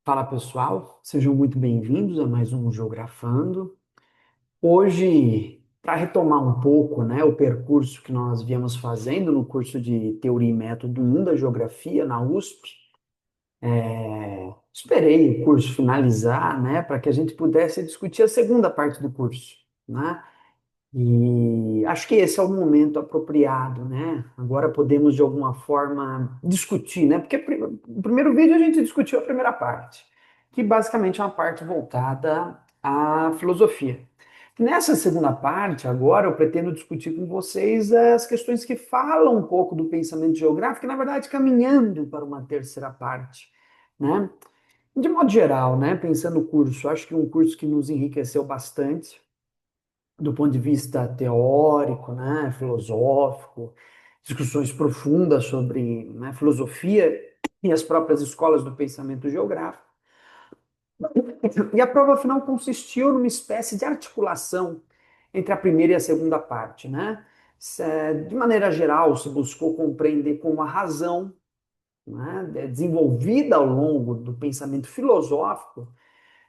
Fala pessoal, sejam muito bem-vindos a mais um Geografando. Hoje, para retomar um pouco, né, o percurso que nós viemos fazendo no curso de Teoria e Método 1 da Geografia na USP, esperei o curso finalizar, né, para que a gente pudesse discutir a segunda parte do curso, né? E acho que esse é o momento apropriado, né? Agora podemos, de alguma forma, discutir, né? Porque no primeiro vídeo a gente discutiu a primeira parte, que basicamente é uma parte voltada à filosofia. Nessa segunda parte, agora, eu pretendo discutir com vocês as questões que falam um pouco do pensamento geográfico, e, na verdade, caminhando para uma terceira parte, né? De modo geral, né? Pensando no curso, acho que um curso que nos enriqueceu bastante do ponto de vista teórico, né, filosófico, discussões profundas sobre, né, filosofia e as próprias escolas do pensamento geográfico. E a prova final consistiu numa espécie de articulação entre a primeira e a segunda parte, né? De maneira geral, se buscou compreender como a razão, né, desenvolvida ao longo do pensamento filosófico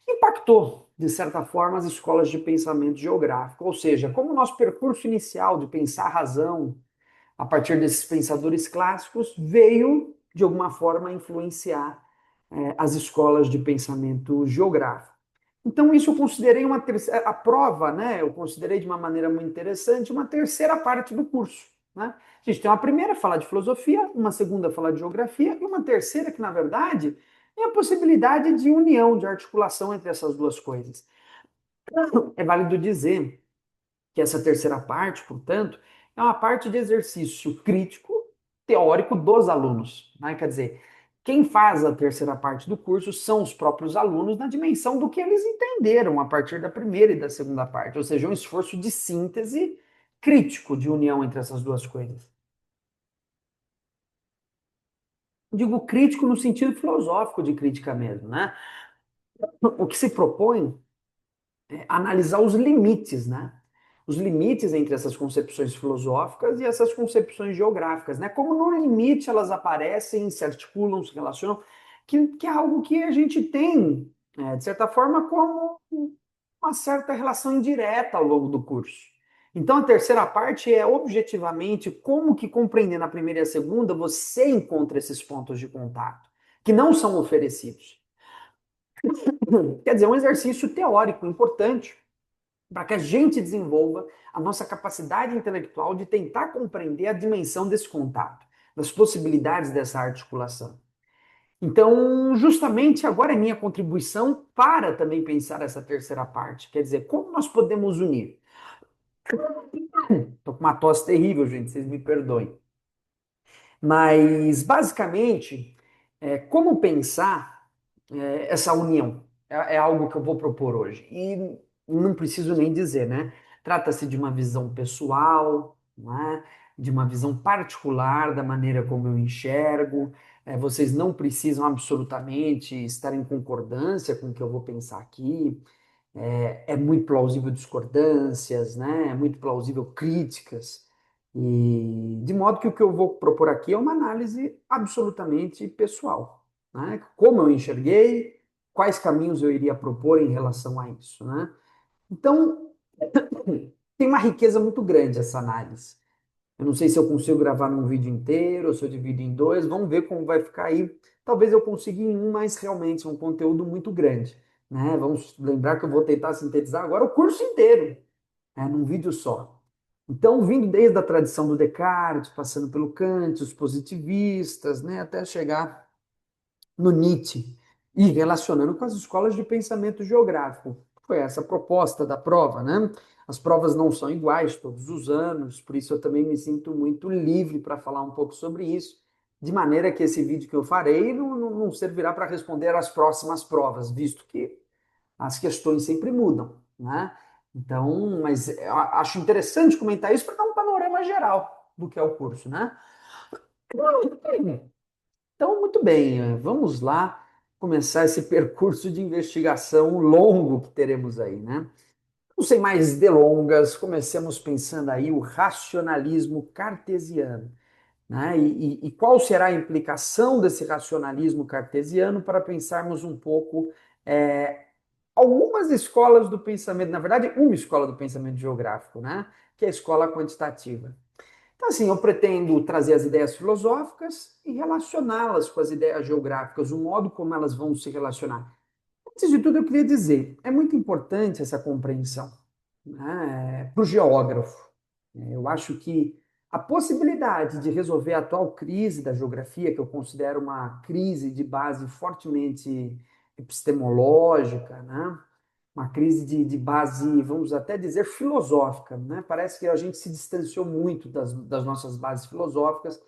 impactou, de certa forma, as escolas de pensamento geográfico. Ou seja, como o nosso percurso inicial de pensar a razão a partir desses pensadores clássicos veio, de alguma forma, influenciar as escolas de pensamento geográfico. Então, isso eu considerei uma terceira, a prova, né? Eu considerei de uma maneira muito interessante uma terceira parte do curso. Né? A gente tem uma primeira, falar de filosofia, uma segunda, falar de geografia, e uma terceira, que na verdade é a possibilidade de união, de articulação entre essas duas coisas. É válido dizer que essa terceira parte, portanto, é uma parte de exercício crítico teórico dos alunos. Né? Quer dizer, quem faz a terceira parte do curso são os próprios alunos na dimensão do que eles entenderam a partir da primeira e da segunda parte, ou seja, um esforço de síntese crítico de união entre essas duas coisas. Digo crítico no sentido filosófico de crítica mesmo, né? O que se propõe analisar os limites, né? Os limites entre essas concepções filosóficas e essas concepções geográficas, né? Como no limite elas aparecem, se articulam, se relacionam, que é algo que a gente tem, de certa forma, como uma certa relação indireta ao longo do curso. Então, a terceira parte é objetivamente como que compreendendo a primeira e a segunda você encontra esses pontos de contato, que não são oferecidos. Quer dizer, é um exercício teórico importante para que a gente desenvolva a nossa capacidade intelectual de tentar compreender a dimensão desse contato, das possibilidades dessa articulação. Então, justamente agora é minha contribuição para também pensar essa terceira parte, quer dizer, como nós podemos unir. Estou com uma tosse terrível, gente, vocês me perdoem. Mas, basicamente, como pensar essa união? É algo que eu vou propor hoje. E não preciso nem dizer, né? Trata-se de uma visão pessoal, né? De uma visão particular da maneira como eu enxergo. Vocês não precisam absolutamente estar em concordância com o que eu vou pensar aqui. É muito plausível discordâncias, né? É muito plausível críticas. E de modo que o que eu vou propor aqui é uma análise absolutamente pessoal, né? Como eu enxerguei, quais caminhos eu iria propor em relação a isso, né? Então, tem uma riqueza muito grande essa análise. Eu não sei se eu consigo gravar num vídeo inteiro, ou se eu divido em dois, vamos ver como vai ficar aí. Talvez eu consiga em um, mas realmente é um conteúdo muito grande, né? Vamos lembrar que eu vou tentar sintetizar agora o curso inteiro, né, num vídeo só. Então, vindo desde a tradição do Descartes, passando pelo Kant, os positivistas, né, até chegar no Nietzsche, e relacionando com as escolas de pensamento geográfico. Foi essa a proposta da prova, né? As provas não são iguais todos os anos, por isso eu também me sinto muito livre para falar um pouco sobre isso, de maneira que esse vídeo que eu farei não servirá para responder às próximas provas, visto que as questões sempre mudam, né? Então, mas eu acho interessante comentar isso para dar um panorama geral do que é o curso, né? Então, muito bem, vamos lá começar esse percurso de investigação longo que teremos aí, né? Não sem mais delongas, comecemos pensando aí o racionalismo cartesiano. né? E qual será a implicação desse racionalismo cartesiano para pensarmos um pouco é, algumas escolas do pensamento, na verdade, uma escola do pensamento geográfico, né? Que é a escola quantitativa. Então, assim, eu pretendo trazer as ideias filosóficas e relacioná-las com as ideias geográficas, o modo como elas vão se relacionar. Antes de tudo, eu queria dizer, é muito importante essa compreensão, né, para o geógrafo. Eu acho que a possibilidade de resolver a atual crise da geografia, que eu considero uma crise de base fortemente epistemológica, né, uma crise de base, vamos até dizer, filosófica, né? Parece que a gente se distanciou muito das nossas bases filosóficas.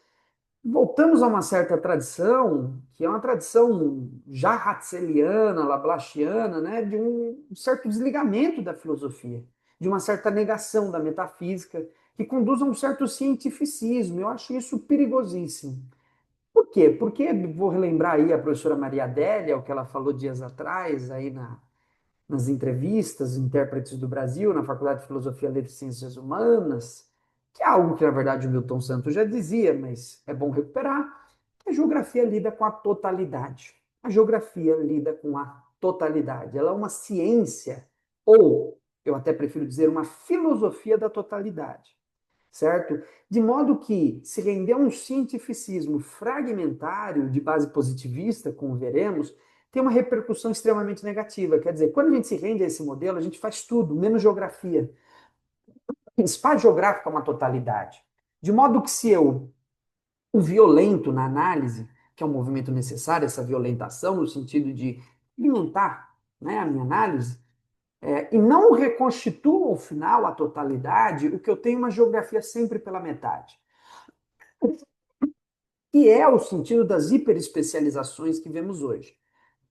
Voltamos a uma certa tradição, que é uma tradição já ratzeliana, laplaciana, né? De um certo desligamento da filosofia, de uma certa negação da metafísica, que conduz a um certo cientificismo. Eu acho isso perigosíssimo. Por quê? Porque, vou relembrar aí a professora Maria Adélia, o que ela falou dias atrás, aí nas entrevistas, intérpretes do Brasil, na Faculdade de Filosofia, Letras e Ciências Humanas, que é algo que, na verdade, o Milton Santos já dizia, mas é bom recuperar, que a geografia lida com a totalidade. A geografia lida com a totalidade. Ela é uma ciência, ou, eu até prefiro dizer, uma filosofia da totalidade, certo? De modo que, se render a um cientificismo fragmentário, de base positivista, como veremos, tem uma repercussão extremamente negativa. Quer dizer, quando a gente se rende a esse modelo, a gente faz tudo, menos geografia. Espaço geográfico é uma totalidade. De modo que se eu o violento na análise, que é um movimento necessário, essa violentação, no sentido de alimentar, né, a minha análise, e não reconstituo ao final a totalidade, o que eu tenho é uma geografia sempre pela metade. Que é o sentido das hiperespecializações que vemos hoje,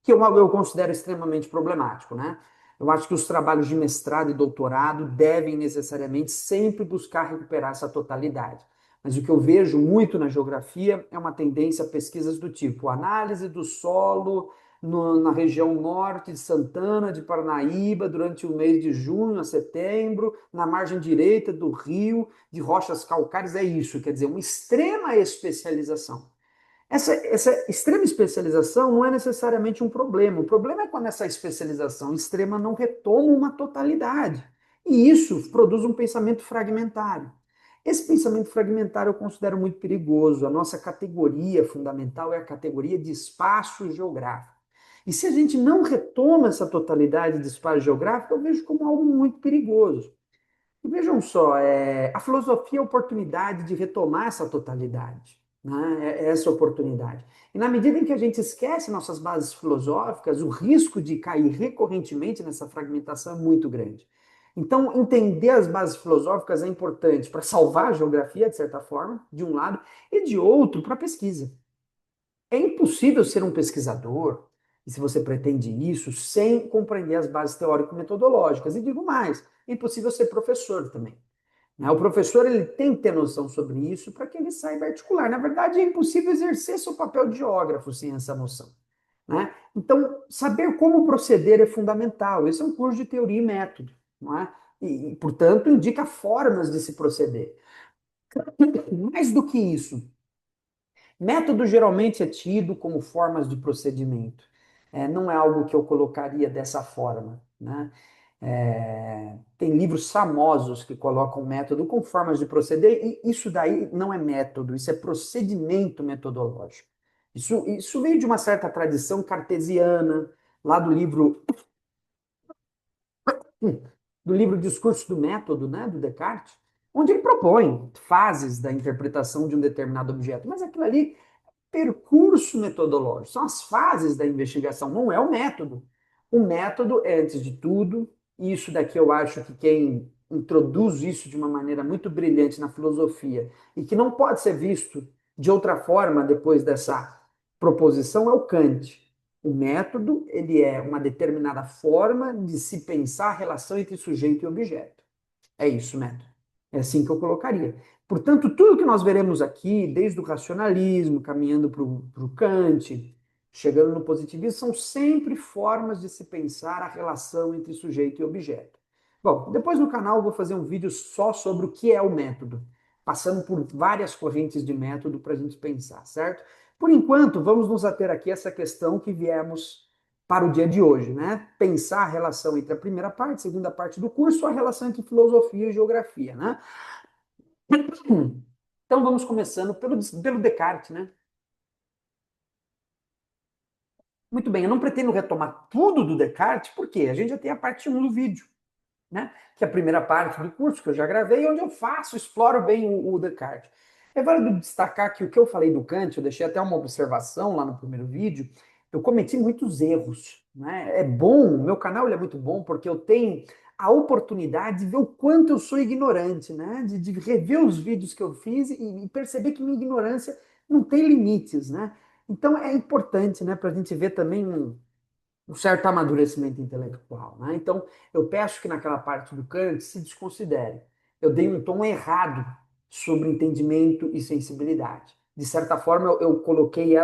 que eu considero extremamente problemático, né? Eu acho que os trabalhos de mestrado e doutorado devem necessariamente sempre buscar recuperar essa totalidade. Mas o que eu vejo muito na geografia é uma tendência a pesquisas do tipo análise do solo na região norte de Santana, de Parnaíba, durante o mês de junho a setembro, na margem direita do rio, de rochas calcárias. É isso, quer dizer, uma extrema especialização. Essa extrema especialização não é necessariamente um problema. O problema é quando essa especialização extrema não retoma uma totalidade. E isso produz um pensamento fragmentário. Esse pensamento fragmentário eu considero muito perigoso. A nossa categoria fundamental é a categoria de espaço geográfico. E se a gente não retoma essa totalidade de espaço geográfico, eu vejo como algo muito perigoso. E vejam só, a filosofia é a oportunidade de retomar essa totalidade, né? Essa oportunidade. E na medida em que a gente esquece nossas bases filosóficas, o risco de cair recorrentemente nessa fragmentação é muito grande. Então, entender as bases filosóficas é importante para salvar a geografia, de certa forma, de um lado, e de outro, para a pesquisa. É impossível ser um pesquisador, e se você pretende isso, sem compreender as bases teórico-metodológicas. E digo mais, é impossível ser professor também. Né? O professor ele tem que ter noção sobre isso para que ele saiba articular. Na verdade, é impossível exercer seu papel de geógrafo sem essa noção. Né? Então, saber como proceder é fundamental. Esse é um curso de teoria e método. Não é? Portanto, indica formas de se proceder. Mais do que isso, método geralmente é tido como formas de procedimento. Não é algo que eu colocaria dessa forma, né? Tem livros famosos que colocam método com formas de proceder, e isso daí não é método, isso é procedimento metodológico. Isso veio de uma certa tradição cartesiana, lá do livro Discurso do Método, né, do Descartes, onde ele propõe fases da interpretação de um determinado objeto. Mas aquilo ali percurso metodológico, são as fases da investigação, não é o método. O método é, antes de tudo, e isso daqui eu acho que quem introduz isso de uma maneira muito brilhante na filosofia, e que não pode ser visto de outra forma depois dessa proposição, é o Kant. O método, ele é uma determinada forma de se pensar a relação entre sujeito e objeto. É isso, método. É assim que eu colocaria. Portanto, tudo que nós veremos aqui, desde o racionalismo, caminhando para o Kant, chegando no positivismo, são sempre formas de se pensar a relação entre sujeito e objeto. Bom, depois no canal eu vou fazer um vídeo só sobre o que é o método. passando por várias correntes de método para a gente pensar, certo? Por enquanto, vamos nos ater aqui a essa questão que viemos para o dia de hoje, né? Pensar a relação entre a primeira parte, a segunda parte do curso, a relação entre filosofia e geografia, né? Então vamos começando pelo Descartes, né? Muito bem, eu não pretendo retomar tudo do Descartes, porque a gente já tem a parte 1 do vídeo, né? Que é a primeira parte do curso que eu já gravei, onde eu exploro bem o Descartes. É válido destacar que o que eu falei do Kant, eu deixei até uma observação lá no primeiro vídeo, eu cometi muitos erros, né? É bom, o meu canal ele é muito bom porque eu tenho a oportunidade de ver o quanto eu sou ignorante, né? De rever os vídeos que eu fiz e perceber que minha ignorância não tem limites, né? Então é importante, né, para a gente ver também um certo amadurecimento intelectual, né? Então, eu peço que naquela parte do Kant se desconsidere. Eu dei um tom errado sobre entendimento e sensibilidade. De certa forma, eu coloquei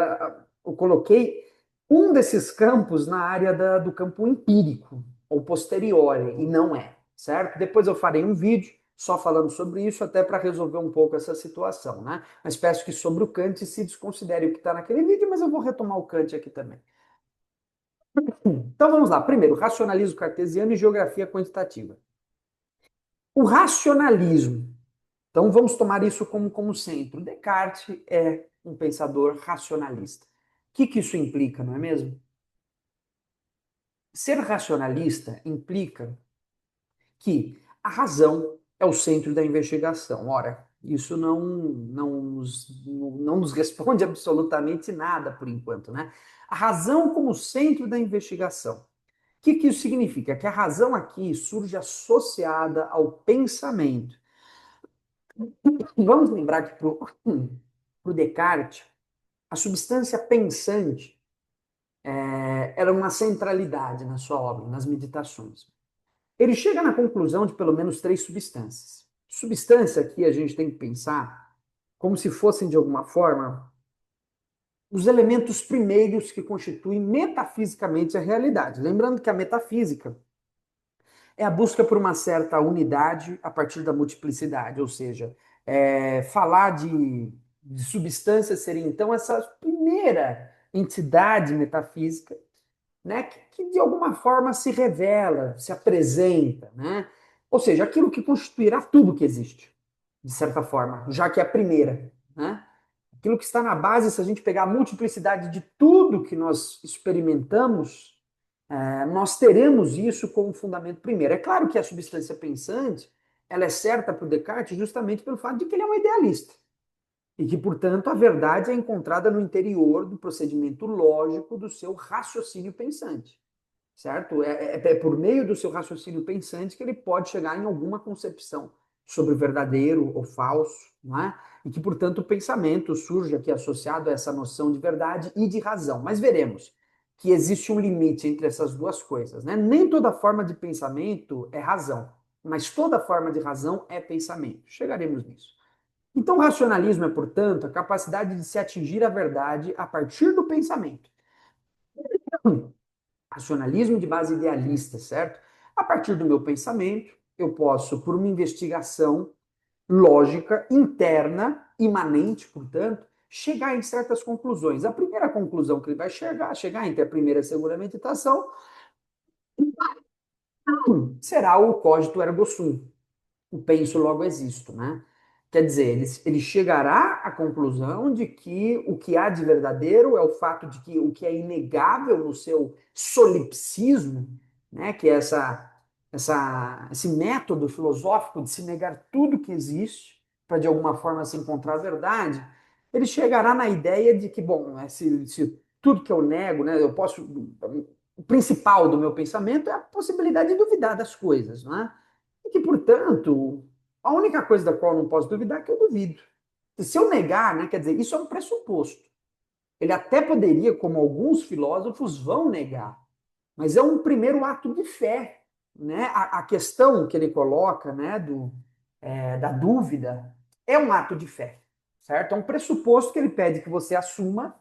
um desses campos na área do campo empírico, ou posteriori, e não é, certo? Depois eu farei um vídeo só falando sobre isso, até para resolver um pouco essa situação, né? Mas peço que sobre o Kant se desconsidere o que está naquele vídeo, mas eu vou retomar o Kant aqui também. Então vamos lá. Primeiro, racionalismo cartesiano e geografia quantitativa. O racionalismo. Então vamos tomar isso como centro. Descartes é um pensador racionalista. O que isso implica, não é mesmo? Ser racionalista implica que a razão é o centro da investigação. Ora, isso não nos responde absolutamente nada por enquanto, né? A razão como centro da investigação. O que isso significa? Que a razão aqui surge associada ao pensamento. Vamos lembrar que para o Descartes, a substância pensante era uma centralidade na sua obra, nas meditações. Ele chega na conclusão de pelo menos três substâncias. Substância aqui a gente tem que pensar como se fossem, de alguma forma, os elementos primeiros que constituem metafisicamente a realidade. Lembrando que a metafísica é a busca por uma certa unidade a partir da multiplicidade, ou seja, falar de substância seria então essa primeira entidade metafísica, né, que de alguma forma se revela, se apresenta, né? Ou seja, aquilo que constituirá tudo que existe, de certa forma, já que é a primeira, né? Aquilo que está na base, se a gente pegar a multiplicidade de tudo que nós experimentamos, nós teremos isso como fundamento primeiro. É claro que a substância pensante, ela é certa para o Descartes justamente pelo fato de que ele é um idealista. E que, portanto, a verdade é encontrada no interior do procedimento lógico do seu raciocínio pensante. Certo? É por meio do seu raciocínio pensante que ele pode chegar em alguma concepção sobre o verdadeiro ou falso, não é? E que, portanto, o pensamento surge aqui associado a essa noção de verdade e de razão. Mas veremos que existe um limite entre essas duas coisas, né? Nem toda forma de pensamento é razão, mas toda forma de razão é pensamento. Chegaremos nisso. Então, o racionalismo é, portanto, a capacidade de se atingir a verdade a partir do pensamento. Racionalismo de base idealista, certo? A partir do meu pensamento, eu posso, por uma investigação lógica, interna, imanente, portanto, chegar em certas conclusões. A primeira conclusão que ele vai chegar entre a primeira e a segunda meditação, será o cogito ergo sum, o penso logo existo, né? Quer dizer, ele chegará à conclusão de que o que há de verdadeiro é o fato de que o que é inegável no seu solipsismo, né, que é esse método filosófico de se negar tudo que existe para de alguma forma se encontrar a verdade, ele chegará na ideia de que, bom, né, se tudo que eu nego, né, eu posso. O principal do meu pensamento é a possibilidade de duvidar das coisas, não é? E que, portanto, a única coisa da qual eu não posso duvidar é que eu duvido. Se eu negar, né, quer dizer, isso é um pressuposto. Ele até poderia, como alguns filósofos vão negar, mas é um primeiro ato de fé. Né? A questão que ele coloca, né, da dúvida é um ato de fé, certo? É um pressuposto que ele pede que você assuma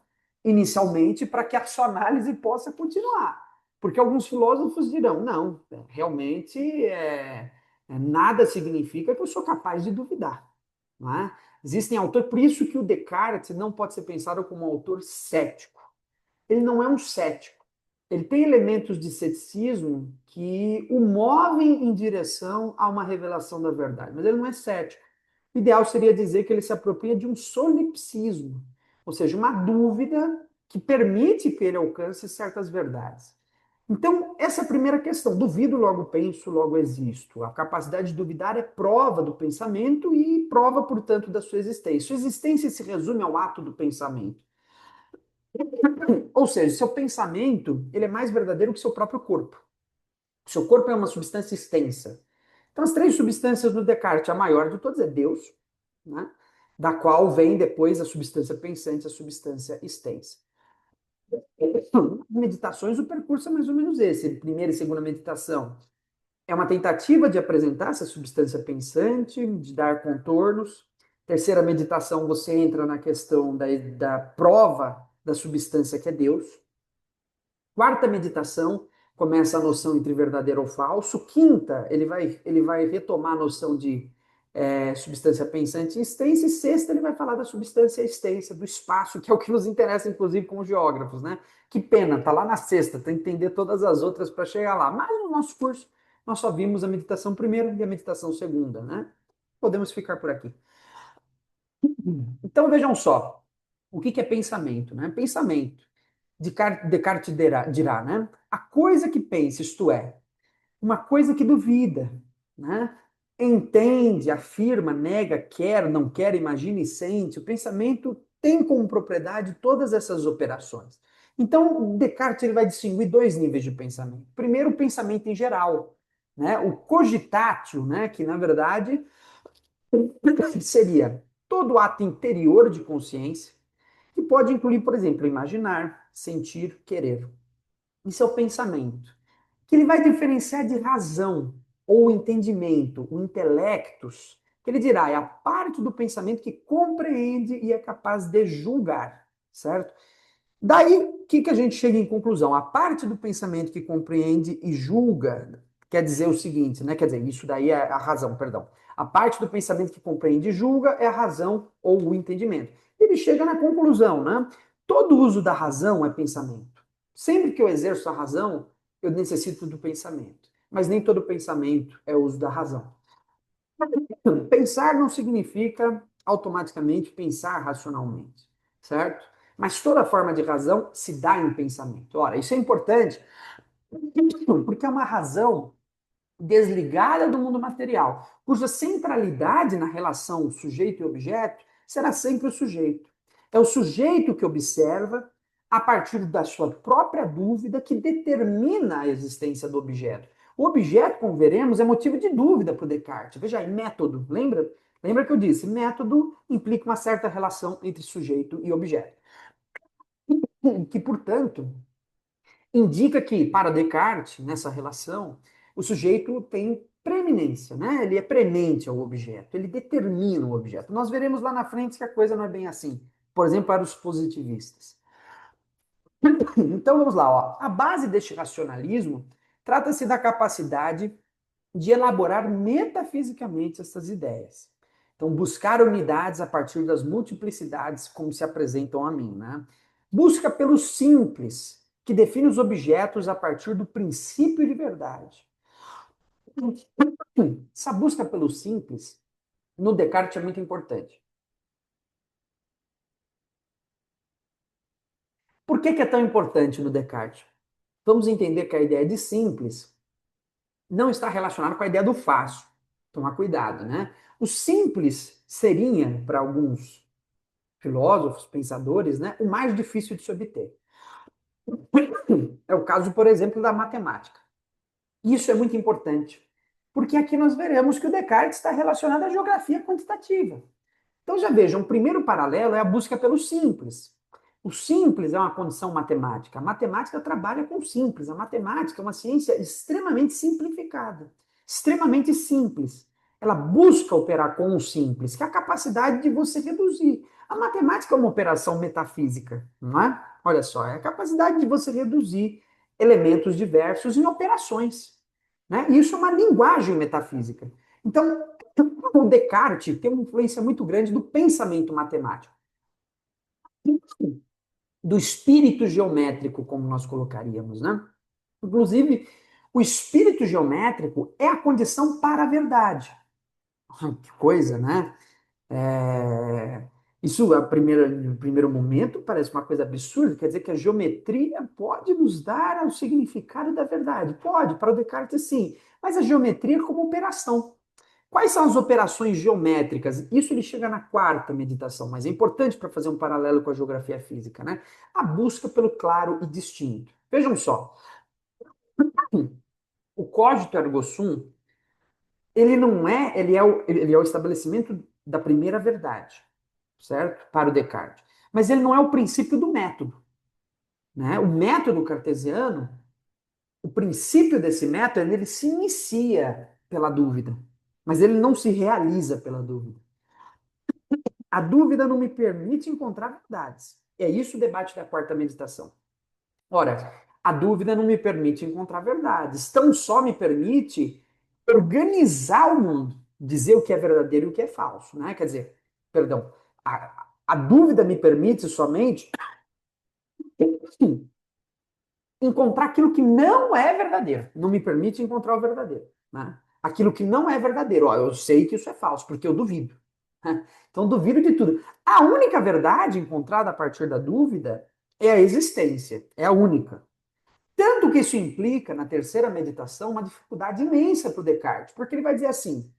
inicialmente para que a sua análise possa continuar. Porque alguns filósofos dirão, não, realmente nada significa que eu sou capaz de duvidar. não é? Existem autores, por isso que o Descartes não pode ser pensado como um autor cético. Ele não é um cético. Ele tem elementos de ceticismo que o movem em direção a uma revelação da verdade, mas ele não é cético. O ideal seria dizer que ele se apropria de um solipsismo, ou seja, uma dúvida que permite que ele alcance certas verdades. Então, essa é a primeira questão. Duvido, logo penso, logo existo. A capacidade de duvidar é prova do pensamento e prova, portanto, da sua existência. Sua existência se resume ao ato do pensamento. Ou seja, seu pensamento ele é mais verdadeiro que seu próprio corpo. O seu corpo é uma substância extensa. Então, as três substâncias do Descartes, a maior de todas é Deus, né? Da qual vem depois a substância pensante, a substância extensa. Meditações, o percurso é mais ou menos esse. Primeira e segunda meditação é uma tentativa de apresentar essa substância pensante, de dar contornos. Terceira meditação, você entra na questão da prova da substância que é Deus. Quarta meditação, começa a noção entre verdadeiro ou falso. Quinta, ele vai retomar a noção de substância pensante extensa. E sexta, ele vai falar da substância extensa, do espaço, que é o que nos interessa, inclusive, como geógrafos, né? Que pena, tá lá na sexta, tem que entender todas as outras para chegar lá. Mas no nosso curso, nós só vimos a meditação primeira e a meditação segunda, né? Podemos ficar por aqui. Então, vejam só, o que é pensamento, né? Pensamento. Descartes dirá, né? A coisa que pensa, isto é, uma coisa que duvida, né? Entende, afirma, nega, quer, não quer, imagina e sente. O pensamento tem como propriedade todas essas operações. Então, Descartes ele vai distinguir dois níveis de pensamento. Primeiro, o pensamento em geral, né? O cogitatio, né? Que na verdade seria todo ato interior de consciência que pode incluir, por exemplo, imaginar, sentir, querer. Isso é o pensamento, que ele vai diferenciar de razão ou entendimento, o intelectus, que ele dirá é a parte do pensamento que compreende e é capaz de julgar, certo? Daí, o que a gente chega em conclusão? A parte do pensamento que compreende e julga quer dizer o seguinte, né? Quer dizer, isso daí é a razão, perdão. A parte do pensamento que compreende e julga é a razão ou o entendimento. Ele chega na conclusão, né? Todo uso da razão é pensamento. Sempre que eu exerço a razão, eu necessito do pensamento. Mas nem todo pensamento é uso da razão. Pensar não significa automaticamente pensar racionalmente, certo? Mas toda forma de razão se dá em pensamento. Ora, isso é importante porque é uma razão desligada do mundo material, cuja centralidade na relação sujeito e objeto será sempre o sujeito. É o sujeito que observa a partir da sua própria dúvida que determina a existência do objeto. O objeto, como veremos, é motivo de dúvida para o Descartes. Veja aí, método. Lembra? Lembra que eu disse? Método implica uma certa relação entre sujeito e objeto. Que, portanto, indica que, para Descartes, nessa relação, o sujeito tem preeminência, né? Ele é premente ao objeto, ele determina o objeto. Nós veremos lá na frente que a coisa não é bem assim. Por exemplo, para os positivistas. Então vamos lá, ó. A base deste racionalismo trata-se da capacidade de elaborar metafisicamente essas ideias. Então, buscar unidades a partir das multiplicidades como se apresentam a mim, né? Busca pelo simples, que define os objetos a partir do princípio de verdade. Essa busca pelo simples, no Descartes, é muito importante. Por que é tão importante no Descartes? Vamos entender que a ideia de simples não está relacionada com a ideia do fácil. Tomar cuidado, né? O simples seria, para alguns filósofos, pensadores, né, o mais difícil de se obter. É o caso, por exemplo, da matemática. Isso é muito importante, porque aqui nós veremos que o Descartes está relacionado à geografia quantitativa. Então já vejam, o primeiro paralelo é a busca pelo simples. O simples é uma condição matemática. A matemática trabalha com simples. A matemática é uma ciência extremamente simplificada, extremamente simples. Ela busca operar com o simples, que é a capacidade de você reduzir. A matemática é uma operação metafísica, não é? Olha só, é a capacidade de você reduzir elementos diversos em operações, né? Isso é uma linguagem metafísica. Então, O Descartes tem uma influência muito grande do pensamento matemático, do espírito geométrico, como nós colocaríamos, né? Inclusive, o espírito geométrico é a condição para a verdade. Que coisa, né? É, isso, no primeiro momento, parece uma coisa absurda, quer dizer que a geometria pode nos dar o significado da verdade. Pode, para o Descartes, sim, mas a geometria é como operação. Quais são as operações geométricas? Isso ele chega na quarta meditação, mas é importante para fazer um paralelo com a geografia física, né? A busca pelo claro e distinto. Vejam só, o cogito ergo sum, ele não é, ele é o estabelecimento da primeira verdade, certo? Para o Descartes. Mas ele não é o princípio do método, né? O método cartesiano, o princípio desse método, ele se inicia pela dúvida, mas ele não se realiza pela dúvida. A dúvida não me permite encontrar verdades. É isso o debate da quarta meditação. Ora, a dúvida não me permite encontrar verdades, tão só me permite organizar o mundo, dizer o que é verdadeiro e o que é falso, né? Quer dizer, perdão, a dúvida me permite somente encontrar aquilo que não é verdadeiro, não me permite encontrar o verdadeiro, né? Aquilo que não é verdadeiro, ó, eu sei que isso é falso, porque eu duvido. Né? Então, duvido de tudo. A única verdade encontrada a partir da dúvida é a existência, é a única. Tanto que isso implica, na terceira meditação, uma dificuldade imensa para o Descartes, porque ele vai dizer assim: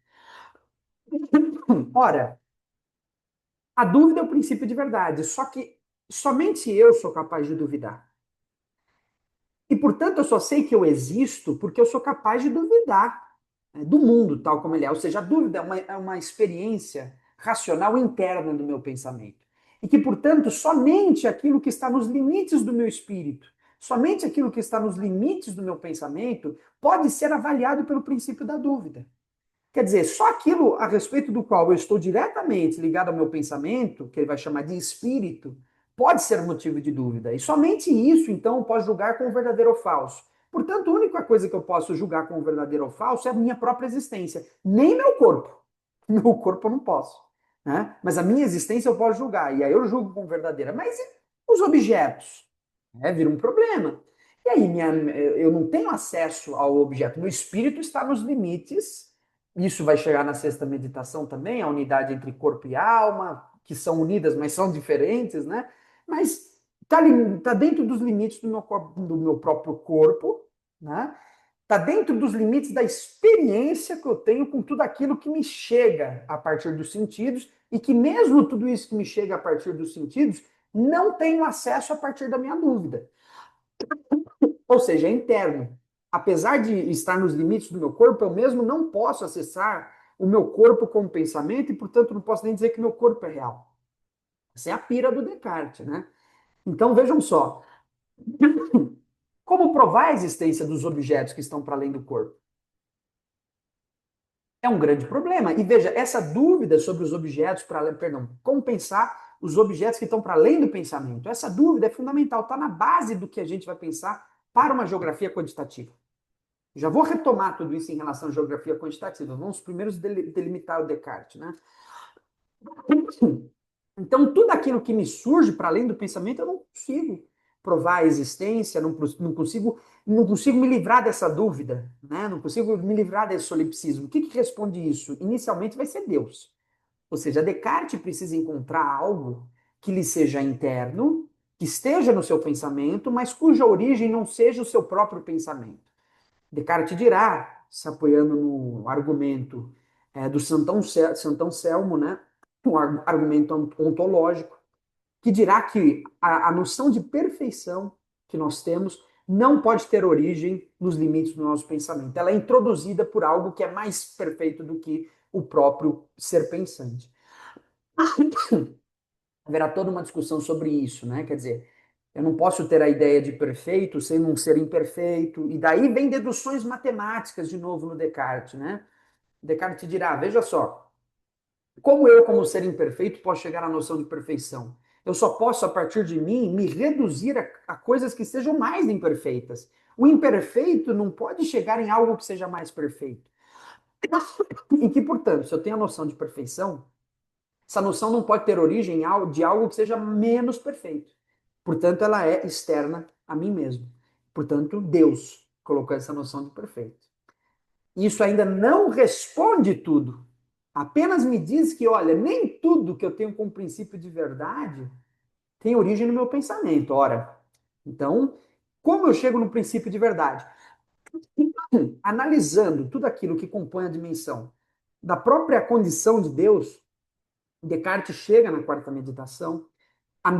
ora, a dúvida é o princípio de verdade, só que somente eu sou capaz de duvidar. E, portanto, eu só sei que eu existo porque eu sou capaz de duvidar, né, do mundo tal como ele é. Ou seja, a dúvida é uma experiência racional interna do meu pensamento. E que, portanto, somente aquilo que está nos limites do meu espírito, somente aquilo que está nos limites do meu pensamento, pode ser avaliado pelo princípio da dúvida. Quer dizer, só aquilo a respeito do qual eu estou diretamente ligado ao meu pensamento, que ele vai chamar de espírito, pode ser motivo de dúvida. E somente isso, então, eu posso julgar como verdadeiro ou falso. Portanto, a única coisa que eu posso julgar como verdadeiro ou falso é a minha própria existência, nem meu corpo. Meu corpo eu não posso. Né? Mas a minha existência eu posso julgar, e aí eu julgo como verdadeira. Mas e os objetos? Vira um problema. E aí, eu não tenho acesso ao objeto. Meu espírito está nos limites. Isso vai chegar na sexta meditação também, a unidade entre corpo e alma, que são unidas, mas são diferentes, né? Mas tá dentro dos limites do meu corpo, do meu próprio corpo, né? Tá dentro dos limites da experiência que eu tenho com tudo aquilo que me chega a partir dos sentidos e que mesmo tudo isso que me chega a partir dos sentidos não tenho acesso a partir da minha dúvida. Ou seja, é interno. Apesar de estar nos limites do meu corpo, eu mesmo não posso acessar o meu corpo como pensamento e, portanto, não posso nem dizer que meu corpo é real. Essa é a pira do Descartes, né? Então, vejam só. Como provar a existência dos objetos que estão para além do corpo? É um grande problema. E veja, essa dúvida sobre os objetos para além, perdão, como pensar os objetos que estão para além do pensamento? Essa dúvida é fundamental, está na base do que a gente vai pensar para uma geografia quantitativa. Já vou retomar tudo isso em relação à geografia quantitativa. Vamos primeiro delimitar o Descartes, né? Então, tudo aquilo que me surge para além do pensamento, eu não consigo provar a existência, não consigo me livrar dessa dúvida, né? Não consigo me livrar desse solipsismo. O que responde isso? Inicialmente vai ser Deus. Ou seja, Descartes precisa encontrar algo que lhe seja interno, que esteja no seu pensamento, mas cuja origem não seja o seu próprio pensamento. Descartes dirá, se apoiando no argumento do Santão Selmo, né, um argumento ontológico, que dirá que a noção de perfeição que nós temos não pode ter origem nos limites do nosso pensamento. Ela é introduzida por algo que é mais perfeito do que o próprio ser pensante. Haverá toda uma discussão sobre isso, né? Quer dizer, eu não posso ter a ideia de perfeito sem um ser imperfeito, e daí vem deduções matemáticas de novo no Descartes, né? Descartes dirá, veja só, como eu, como ser imperfeito, posso chegar à noção de perfeição? Eu só posso, a partir de mim, me reduzir a coisas que sejam mais imperfeitas. O imperfeito não pode chegar em algo que seja mais perfeito. E que, portanto, se eu tenho a noção de perfeição, essa noção não pode ter origem de algo que seja menos perfeito. Portanto, ela é externa a mim mesmo. Portanto, Deus colocou essa noção de perfeito. Isso ainda não responde tudo. Apenas me diz que, olha, nem tudo que eu tenho como princípio de verdade tem origem no meu pensamento. Ora, então, como eu chego no princípio de verdade? Analisando tudo aquilo que compõe a dimensão da própria condição de Deus, Descartes chega na quarta meditação a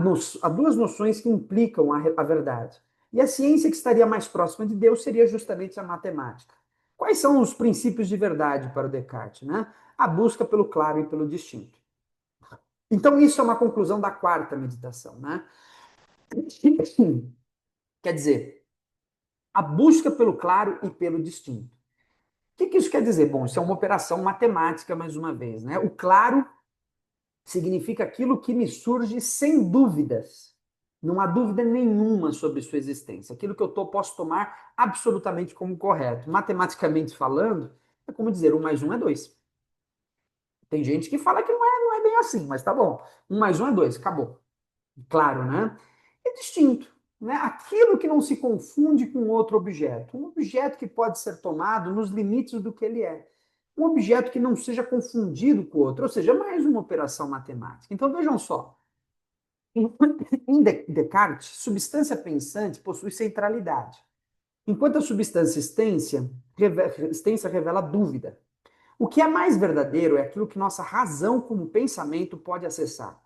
duas noções que implicam a verdade. E a ciência que estaria mais próxima de Deus seria justamente a matemática. Quais são os princípios de verdade para o Descartes? Né? A busca pelo claro e pelo distinto. Então, isso é uma conclusão da quarta meditação. Né? Quer dizer, a busca pelo claro e pelo distinto. O que isso quer dizer? Bom, isso é uma operação matemática, mais uma vez. Né? O claro significa aquilo que me surge sem dúvidas. Não há dúvida nenhuma sobre sua existência. Aquilo que posso tomar absolutamente como correto. Matematicamente falando, é como dizer 1 mais 1 é 2. Tem gente que fala que não é bem assim, mas tá bom. 1 mais 1 é 2, acabou. Claro, né? É distinto. Né? Aquilo que não se confunde com outro objeto. Um objeto que pode ser tomado nos limites do que ele é. Um objeto que não seja confundido com outro, ou seja, mais uma operação matemática. Então vejam só, em Descartes, substância pensante possui centralidade, enquanto a substância extensa revela dúvida. O que é mais verdadeiro é aquilo que nossa razão como pensamento pode acessar.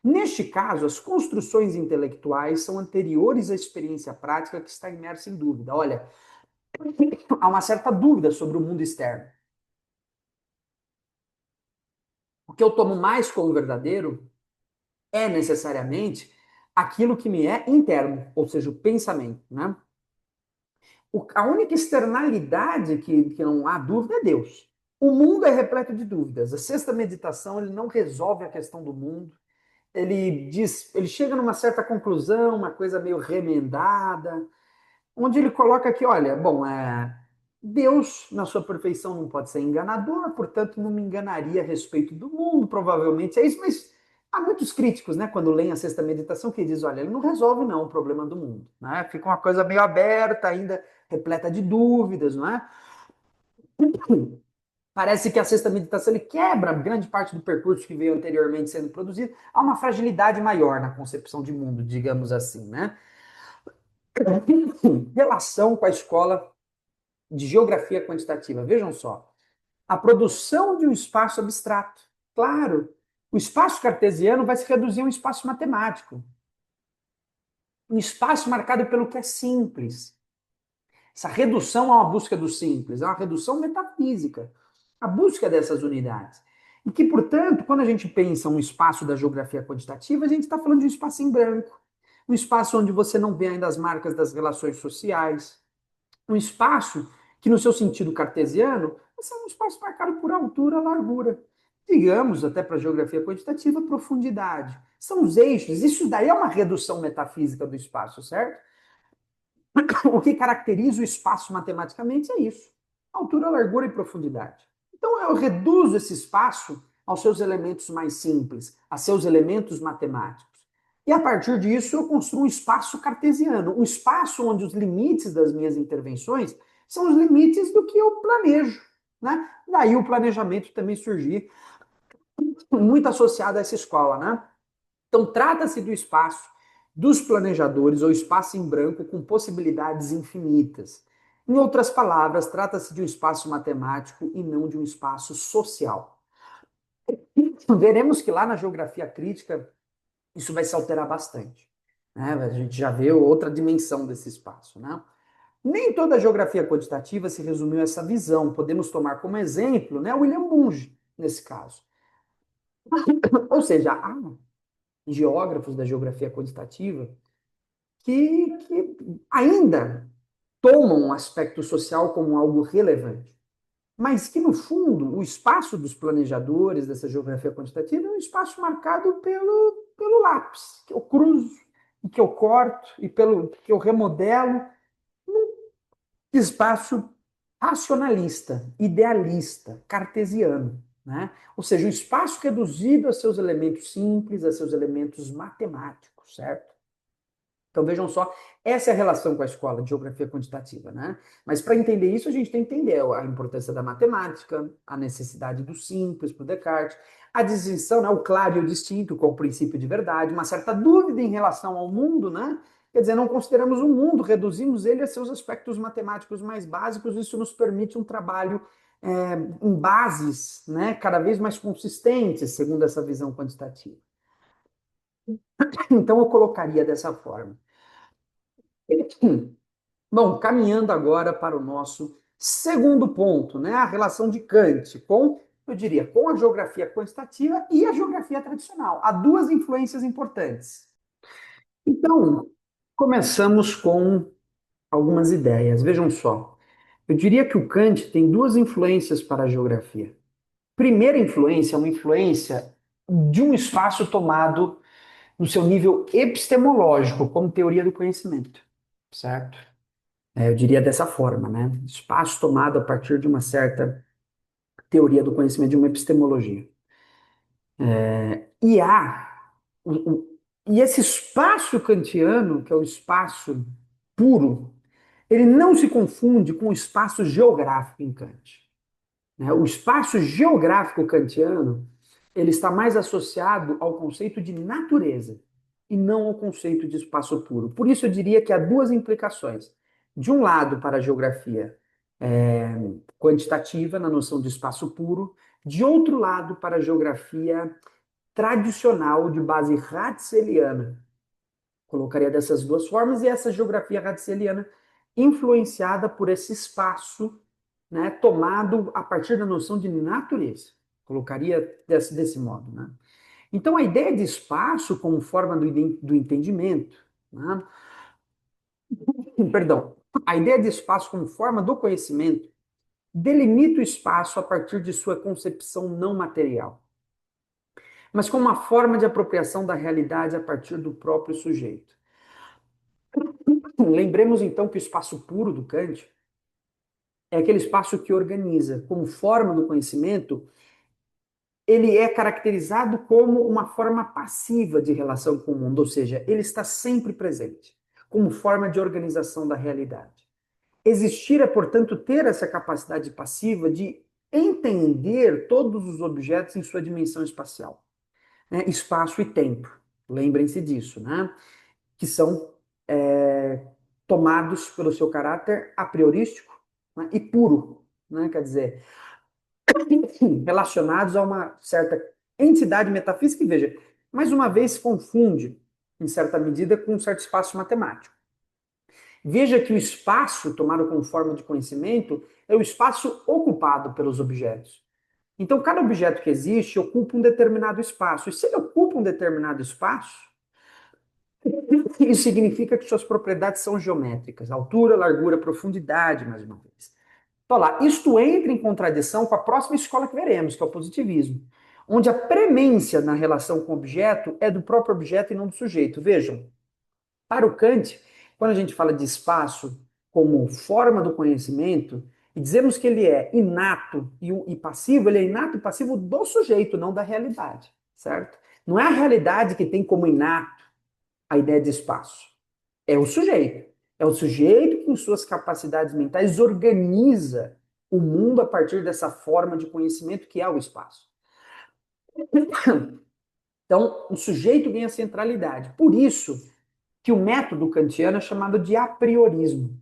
Neste caso, as construções intelectuais são anteriores à experiência prática que está imersa em dúvida. Olha, há uma certa dúvida sobre o mundo externo. O que eu tomo mais como verdadeiro é necessariamente aquilo que me é interno, ou seja, o pensamento. Né? A única externalidade que não há dúvida é Deus. O mundo é repleto de dúvidas. A sexta meditação ele não resolve a questão do mundo. Ele chega numa certa conclusão, uma coisa meio remendada, onde ele coloca que, olha, bom, Deus, na sua perfeição, não pode ser enganador, portanto, não me enganaria a respeito do mundo, provavelmente é isso, mas há muitos críticos, né, quando leem a sexta meditação, que diz, olha, ele não resolve, não, o problema do mundo, né? Fica uma coisa meio aberta, ainda repleta de dúvidas, não é? Parece que a sexta meditação ele quebra grande parte do percurso que veio anteriormente sendo produzido. Há uma fragilidade maior na concepção de mundo, digamos assim, né? Relação com a escola de geografia quantitativa. Vejam só, a produção de um espaço abstrato. Claro, o espaço cartesiano vai se reduzir a um espaço matemático, um espaço marcado pelo que é simples. Essa redução a uma busca do simples, é uma redução metafísica, a busca dessas unidades. E que, portanto, quando a gente pensa um espaço da geografia quantitativa, a gente está falando de um espaço em branco, um espaço onde você não vê ainda as marcas das relações sociais, um espaço que, no seu sentido cartesiano, é um espaço marcado por altura, largura. Digamos, até para a geografia quantitativa, profundidade. São os eixos. Isso daí é uma redução metafísica do espaço, certo? O que caracteriza o espaço matematicamente é isso: altura, largura e profundidade. Então eu reduzo esse espaço aos seus elementos mais simples, a seus elementos matemáticos. E a partir disso eu construo um espaço cartesiano, um espaço onde os limites das minhas intervenções são os limites do que eu planejo. Né? Daí o planejamento também surgir muito associado a essa escola. Né? Então, trata-se do espaço dos planejadores ou espaço em branco com possibilidades infinitas. Em outras palavras, trata-se de um espaço matemático e não de um espaço social. Veremos que lá na geografia crítica isso vai se alterar bastante. Né? A gente já vê outra dimensão desse espaço. Né? Nem toda a geografia quantitativa se resumiu a essa visão. Podemos tomar como exemplo, né, William Bunge, nesse caso. Ou seja, há geógrafos da geografia quantitativa que ainda tomam o aspecto social como algo relevante, mas que, no fundo, o espaço dos planejadores dessa geografia quantitativa é um espaço marcado pelo lápis, que eu cruzo, e que eu corto, e pelo que eu remodelo, um espaço racionalista, idealista, cartesiano, né? Ou seja, o espaço reduzido a seus elementos simples, a seus elementos matemáticos, certo? Então vejam só, essa é a relação com a escola de geografia quantitativa, né? Mas para entender isso, a gente tem que entender a importância da matemática, a necessidade do simples para o Descartes, a distinção, né, o claro e o distinto com o princípio de verdade, uma certa dúvida em relação ao mundo, né? Quer dizer, não consideramos o mundo, reduzimos ele a seus aspectos matemáticos mais básicos, isso nos permite um trabalho em bases, né, cada vez mais consistentes, segundo essa visão quantitativa. Então eu colocaria dessa forma. Bom, caminhando agora para o nosso segundo ponto, né? A relação de Kant com, eu diria, com a geografia quantitativa e a geografia tradicional. Há duas influências importantes. Então, começamos com algumas ideias. Vejam só. Eu diria que o Kant tem duas influências para a geografia. Primeira influência é uma influência de um espaço tomado no seu nível epistemológico, como teoria do conhecimento, certo? Eu diria dessa forma, né? Espaço tomado a partir de uma certa teoria do conhecimento, de uma epistemologia. E há, e esse espaço kantiano, que é o espaço puro, ele não se confunde com o espaço geográfico em Kant, né? O espaço geográfico kantiano, ele está mais associado ao conceito de natureza e não ao conceito de espaço puro. Por isso eu diria que há duas implicações. De um lado, para a geografia quantitativa, na noção de espaço puro, de outro lado, para a geografia tradicional de base ratzeliana. Colocaria dessas duas formas, e essa geografia ratzeliana influenciada por esse espaço, né, tomado a partir da noção de natureza. Colocaria desse modo. Né? Então, a ideia de espaço como forma do entendimento, né? Perdão, a ideia de espaço como forma do conhecimento delimita o espaço a partir de sua concepção não material, mas como uma forma de apropriação da realidade a partir do próprio sujeito. Lembremos então que o espaço puro do Kant é aquele espaço que organiza, como forma do conhecimento, ele é caracterizado como uma forma passiva de relação com o mundo, ou seja, ele está sempre presente, como forma de organização da realidade. Existir é, portanto, ter essa capacidade passiva de entender todos os objetos em sua dimensão espacial, né? Espaço e tempo. Lembrem-se disso, né? Que são tomados pelo seu caráter a priorístico, né? E puro, né? Quer dizer, relacionados a uma certa entidade metafísica, e veja, mais uma vez se confunde, em certa medida, com um certo espaço matemático. Veja que o espaço, tomado como forma de conhecimento, é o espaço ocupado pelos objetos. Então, cada objeto que existe ocupa um determinado espaço. E se ele ocupa um determinado espaço, isso significa que suas propriedades são geométricas, altura, largura, profundidade, mais uma vez. Então, lá, isto entra em contradição com a próxima escola que veremos, que é o positivismo, onde a premência na relação com o objeto é do próprio objeto e não do sujeito. Vejam, para o Kant, quando a gente fala de espaço como forma do conhecimento, e dizemos que ele é inato e passivo, ele é inato e passivo do sujeito, não da realidade, certo? Não é a realidade que tem como inato a ideia de espaço. É o sujeito. É o sujeito que, com suas capacidades mentais, organiza o mundo a partir dessa forma de conhecimento que é o espaço. Então, o sujeito ganha centralidade. Por isso que o método kantiano é chamado de a priorismo.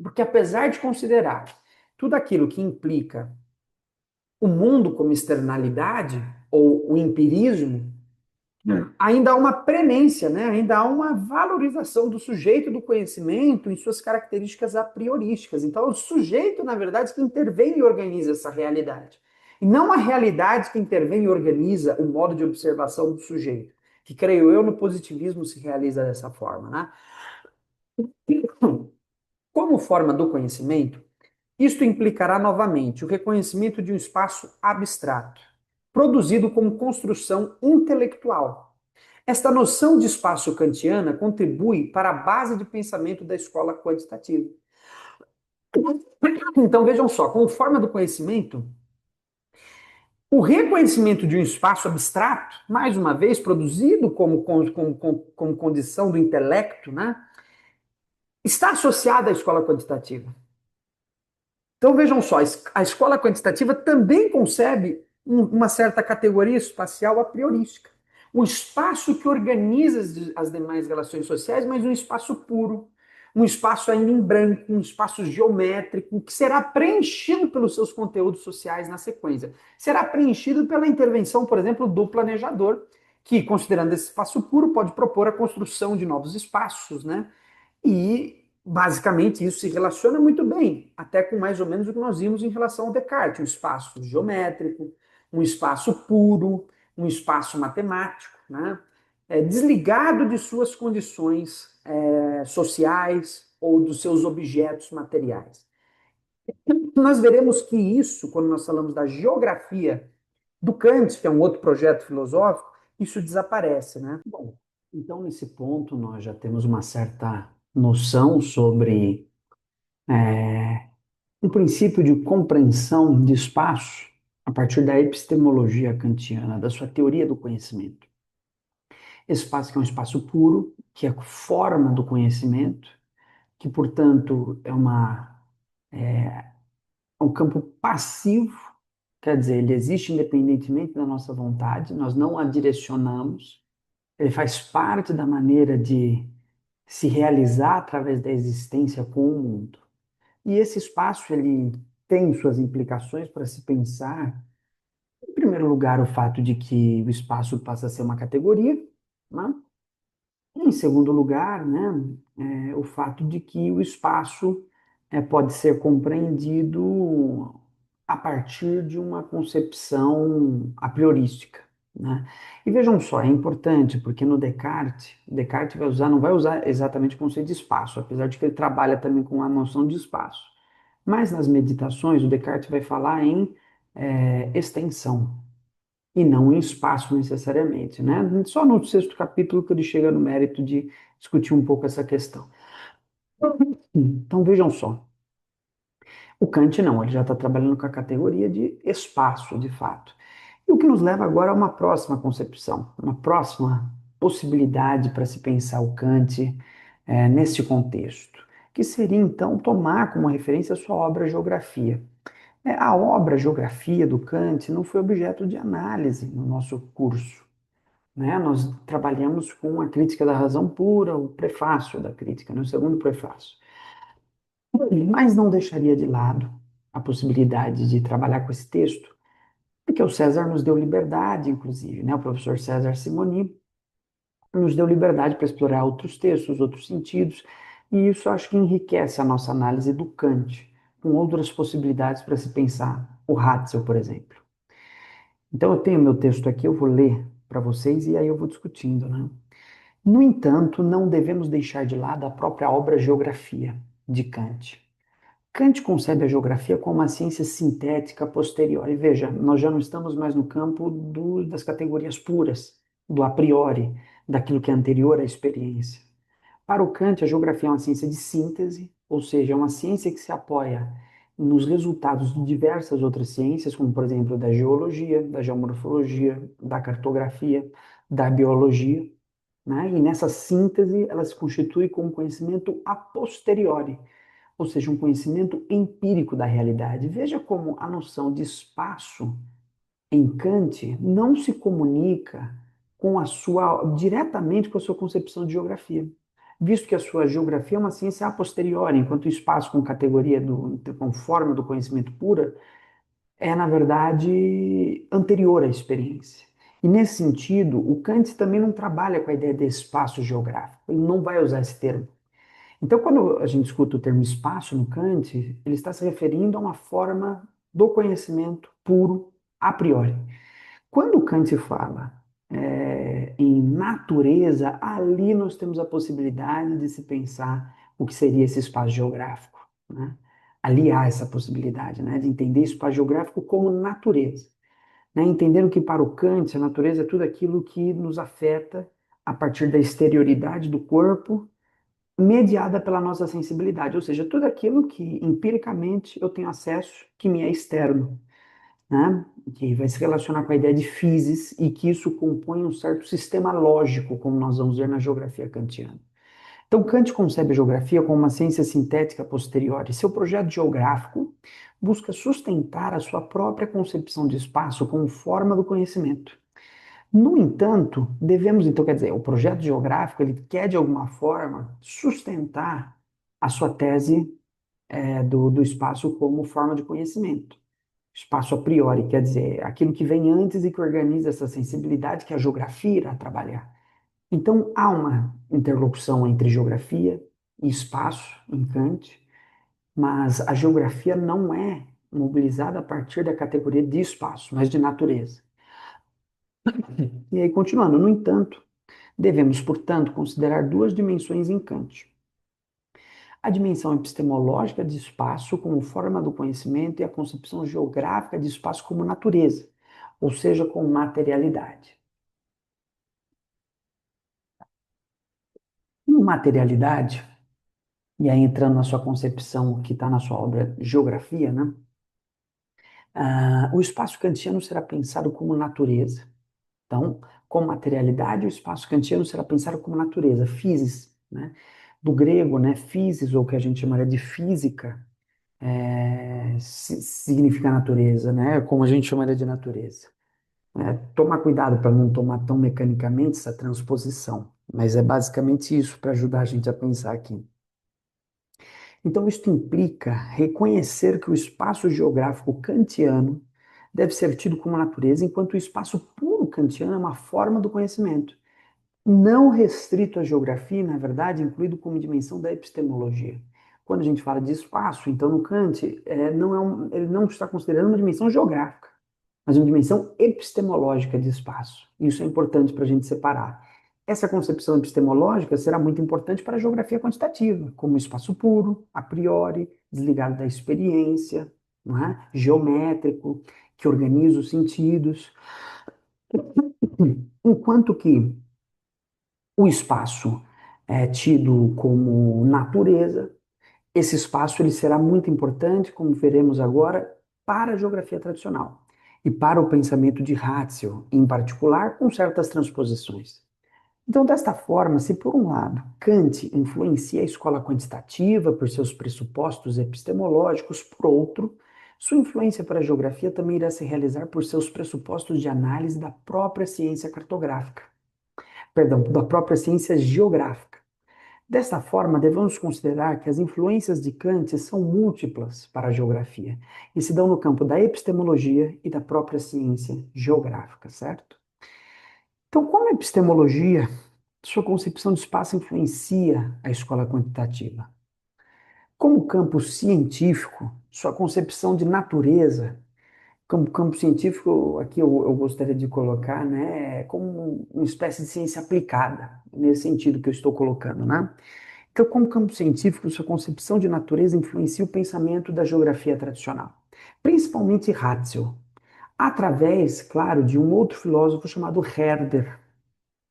Porque apesar de considerar tudo aquilo que implica o mundo como externalidade, ou o empirismo, ainda há uma premência, né? Ainda há uma valorização do sujeito do conhecimento em suas características a priorísticas. Então, é o sujeito, na verdade, que intervém e organiza essa realidade. E não a realidade que intervém e organiza o modo de observação do sujeito, que, creio eu, no positivismo se realiza dessa forma, né? Como forma do conhecimento, isto implicará novamente o reconhecimento de um espaço abstrato, produzido como construção intelectual. Esta noção de espaço kantiana contribui para a base de pensamento da escola quantitativa. Então vejam só, como forma do conhecimento, o reconhecimento de um espaço abstrato, mais uma vez produzido como condição do intelecto, né, está associado à escola quantitativa. Então vejam só, a escola quantitativa também concebe uma certa categoria espacial a priorística. Um espaço que organiza as demais relações sociais, mas um espaço puro, um espaço ainda em branco, um espaço geométrico, que será preenchido pelos seus conteúdos sociais na sequência. Será preenchido pela intervenção, por exemplo, do planejador, que, considerando esse espaço puro, pode propor a construção de novos espaços, né? E, basicamente, isso se relaciona muito bem, até com mais ou menos o que nós vimos em relação ao Descartes: um espaço geométrico, um espaço puro, um espaço matemático, né? Desligado de suas condições sociais ou dos seus objetos materiais. Nós veremos que isso, quando nós falamos da geografia do Kant, que é um outro projeto filosófico, isso desaparece, né? Bom, então nesse ponto nós já temos uma certa noção sobre um princípio de compreensão de espaço a partir da epistemologia kantiana, da sua teoria do conhecimento. Esse espaço que é um espaço puro, que é a forma do conhecimento, que, portanto, é um campo passivo, quer dizer, ele existe independentemente da nossa vontade, nós não a direcionamos, ele faz parte da maneira de se realizar através da existência com o mundo. E esse espaço, ele tem suas implicações para se pensar, em primeiro lugar, o fato de que o espaço passa a ser uma categoria, né? Em segundo lugar, né, o fato de que o espaço pode ser compreendido a partir de uma concepção a priorística, né? E vejam só, é importante porque no Descartes, Descartes vai usar, não vai usar exatamente o conceito de espaço, apesar de que ele trabalha também com a noção de espaço. Mas nas meditações, o Descartes vai falar em extensão e não em espaço necessariamente, né? Só no sexto capítulo que ele chega no mérito de discutir um pouco essa questão. Então vejam só, o Kant não, ele já está trabalhando com a categoria de espaço, de fato. E o que nos leva agora a uma próxima concepção, uma próxima possibilidade para se pensar o Kant nesse contexto, que seria então tomar como referência a sua obra Geografia. A obra Geografia do Kant não foi objeto de análise no nosso curso, né? Nós trabalhamos com a crítica da razão pura, o prefácio da crítica, né? O segundo prefácio. Mas não deixaria de lado a possibilidade de trabalhar com esse texto, porque o César nos deu liberdade, inclusive, né? O professor César Simoni nos deu liberdade para explorar outros textos, outros sentidos, e isso acho que enriquece a nossa análise do Kant, com outras possibilidades para se pensar o Ratzel, por exemplo. Então eu tenho meu texto aqui, eu vou ler para vocês e aí eu vou discutindo, né? No entanto, não devemos deixar de lado a própria obra Geografia, de Kant. Kant concebe a geografia como uma ciência sintética posterior. E veja, nós já não estamos mais no campo das categorias puras, do a priori, daquilo que é anterior à experiência. Para o Kant, a geografia é uma ciência de síntese, ou seja, é uma ciência que se apoia nos resultados de diversas outras ciências, como, por exemplo, da geologia, da geomorfologia, da cartografia, da biologia, né? E nessa síntese, ela se constitui como conhecimento a posteriori, ou seja, um conhecimento empírico da realidade. Veja como a noção de espaço em Kant não se comunica diretamente com a sua concepção de geografia, visto que a sua geografia é uma ciência a posteriori, enquanto o espaço com categoria com forma do conhecimento pura é, na verdade, anterior à experiência. E nesse sentido, o Kant também não trabalha com a ideia de espaço geográfico, ele não vai usar esse termo. Então, quando a gente escuta o termo espaço no Kant, ele está se referindo a uma forma do conhecimento puro a priori. Quando Kant fala em natureza, ali nós temos a possibilidade de se pensar o que seria esse espaço geográfico, né? Ali há essa possibilidade, né, de entender espaço geográfico como natureza, né? Entendendo que para o Kant a natureza é tudo aquilo que nos afeta a partir da exterioridade do corpo mediada pela nossa sensibilidade, ou seja, tudo aquilo que empiricamente eu tenho acesso, que me é externo, né? Que vai se relacionar com a ideia de physis e que isso compõe um certo sistema lógico, como nós vamos ver na geografia kantiana. Então, Kant concebe a geografia como uma ciência sintética posterior, e seu projeto geográfico busca sustentar a sua própria concepção de espaço como forma do conhecimento. No entanto, devemos, então, quer dizer, o projeto geográfico, ele quer, de alguma forma, sustentar a sua tese do espaço como forma de conhecimento. Espaço a priori, quer dizer, aquilo que vem antes e que organiza essa sensibilidade que a geografia irá trabalhar. Então, há uma interlocução entre geografia e espaço em Kant, mas a geografia não é mobilizada a partir da categoria de espaço, mas de natureza. E aí, continuando, no entanto, devemos, portanto, considerar duas dimensões em Kant. A dimensão epistemológica de espaço como forma do conhecimento e a concepção geográfica de espaço como natureza, ou seja, como materialidade. Materialidade, e aí entrando na sua concepção que está na sua obra Geografia, né? O espaço kantiano será pensado como natureza. Então, com materialidade, o espaço kantiano será pensado como natureza, physis, né? Do grego, né, physis, ou que a gente chamaria de física, significa natureza, né? Como a gente chamaria de natureza. Tomar cuidado para não tomar tão mecanicamente essa transposição, mas é basicamente isso para ajudar a gente a pensar aqui. Então, isto implica reconhecer que o espaço geográfico kantiano deve ser tido como natureza, enquanto o espaço puro kantiano é uma forma do conhecimento, não restrito à geografia, na verdade, incluído como dimensão da epistemologia. Quando a gente fala de espaço, então no Kant, não ele não está considerando uma dimensão geográfica, mas uma dimensão epistemológica de espaço. Isso é importante para a gente separar. Essa concepção epistemológica será muito importante para a geografia quantitativa, como espaço puro, a priori, desligado da experiência, não é? Geométrico, que organiza os sentidos. Enquanto que o espaço é tido como natureza, esse espaço ele será muito importante, como veremos agora, para a geografia tradicional e para o pensamento de Ratio, em particular, com certas transposições. Então, desta forma, se por um lado Kant influencia a escola quantitativa por seus pressupostos epistemológicos, por outro, sua influência para a geografia também irá se realizar por seus pressupostos de análise da própria ciência cartográfica, perdão, da própria ciência geográfica. Desta forma, devemos considerar que as influências de Kant são múltiplas para a geografia e se dão no campo da epistemologia e da própria ciência geográfica, certo? Então, como a epistemologia, sua concepção de espaço influencia a escola quantitativa? Como campo científico, sua concepção de natureza, como campo científico, aqui eu gostaria de colocar, né, como uma espécie de ciência aplicada, nesse sentido que eu estou colocando, né? Então, como campo científico, sua concepção de natureza influencia o pensamento da geografia tradicional, principalmente Ratzel, através, claro, de um outro filósofo chamado Herder.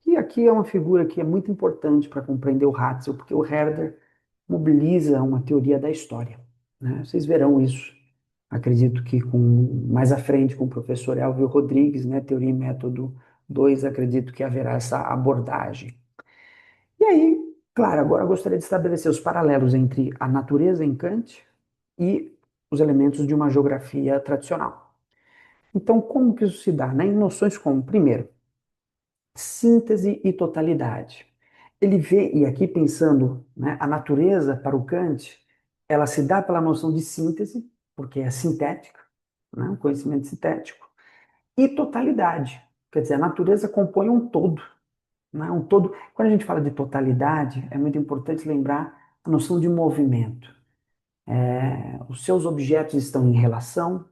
E aqui é uma figura que é muito importante para compreender o Ratzel, porque o Herder mobiliza uma teoria da história, né? Vocês verão isso, acredito que mais à frente com o professor Elvio Rodrigues, né, Teoria e Método 2, acredito que haverá essa abordagem. E aí, claro, agora eu gostaria de estabelecer os paralelos entre a natureza em Kant e os elementos de uma geografia tradicional. Então, como que isso se dá? Né? Em noções como, primeiro, síntese e totalidade. Ele vê, e aqui pensando, né, a natureza para o Kant, ela se dá pela noção de síntese, porque é sintética, né, um conhecimento sintético, e totalidade. Quer dizer, a natureza compõe um todo, né, um todo. Quando a gente fala de totalidade, é muito importante lembrar a noção de movimento. Os seus objetos estão em relação,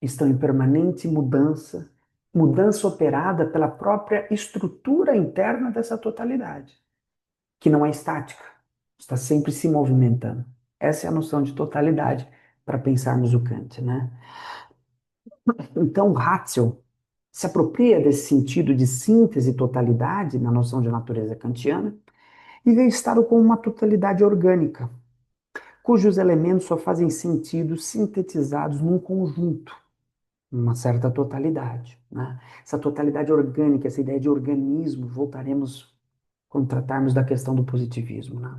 estão em permanente mudança, mudança operada pela própria estrutura interna dessa totalidade, que não é estática, está sempre se movimentando. Essa é a noção de totalidade para pensarmos o Kant, né? Então, o Ratzel se apropria desse sentido de síntese e totalidade na noção de natureza kantiana e vê o Estado como uma totalidade orgânica, cujos elementos só fazem sentido sintetizados num conjunto, uma certa totalidade, né? Essa totalidade orgânica, essa ideia de organismo, voltaremos quando tratarmos da questão do positivismo, né?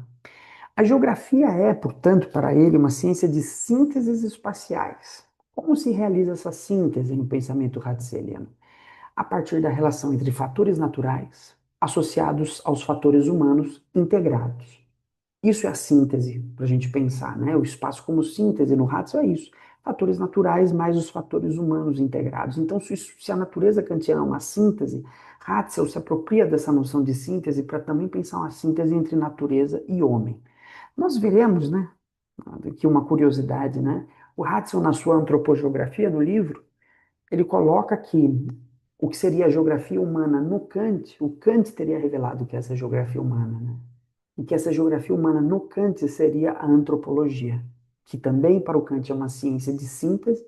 A geografia é, portanto, para ele, uma ciência de sínteses espaciais. Como se realiza essa síntese no pensamento ratzeliano? A partir da relação entre fatores naturais associados aos fatores humanos integrados. Isso é a síntese, para a gente pensar, né? O espaço como síntese no Ratzel é isso. Fatores naturais mais os fatores humanos integrados. Então, se a natureza kantiana é uma síntese, Ratzel se apropria dessa noção de síntese para também pensar uma síntese entre natureza e homem. Nós veremos, né? Aqui uma curiosidade, né? O Ratzel, na sua antropogeografia do livro, ele coloca que o que seria a geografia humana no Kant, o Kant teria revelado que essa geografia humana, né? E que essa geografia humana no Kant seria a antropologia, que também para o Kant é uma ciência de síntese,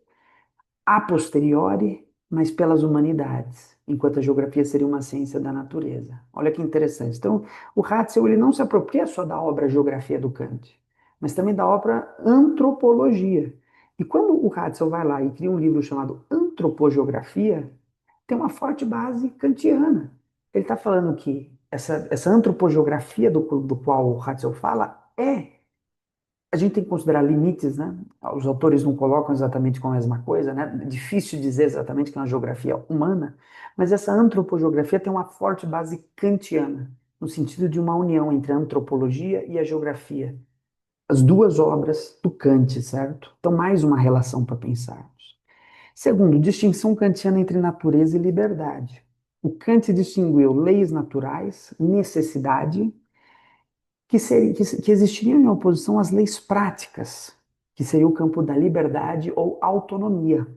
a posteriori, mas pelas humanidades, enquanto a geografia seria uma ciência da natureza. Olha que interessante. Então, o Ratzel ele não se apropria só da obra Geografia do Kant, mas também da obra Antropologia. E quando o Ratzel vai lá e cria um livro chamado Antropogeografia, tem uma forte base kantiana. Ele está falando que essa antropogeografia do qual o Ratzel fala a gente tem que considerar limites, né? Os autores não colocam exatamente com a mesma coisa, né? É difícil dizer exatamente que é uma geografia humana, mas essa antropogeografia tem uma forte base kantiana, no sentido de uma união entre a antropologia e a geografia. As duas obras do Kant, certo? Então, mais uma relação para pensarmos. Segundo, distinção kantiana entre natureza e liberdade. O Kant distinguiu leis naturais, necessidade que existiriam em oposição às leis práticas, que seria o campo da liberdade ou autonomia.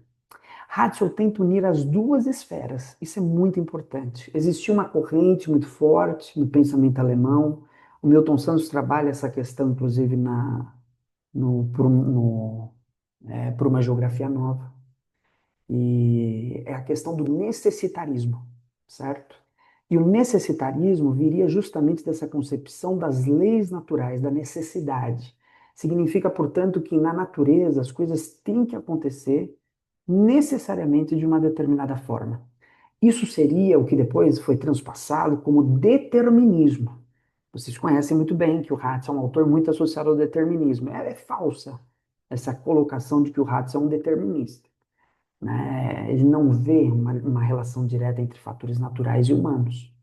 Ratzel tenta unir as duas esferas, isso é muito importante. Existia uma corrente muito forte no pensamento alemão, o Milton Santos trabalha essa questão, inclusive, por uma geografia nova, e é a questão do necessitarismo, certo? E o necessitarismo viria justamente dessa concepção das leis naturais, da necessidade. Significa, portanto, que na natureza as coisas têm que acontecer necessariamente de uma determinada forma. Isso seria o que depois foi transpassado como determinismo. Vocês conhecem muito bem que o Ratz é um autor muito associado ao determinismo. É falsa essa colocação de que o Ratz é um determinista, né? Ele não vê uma relação direta entre fatores naturais e humanos.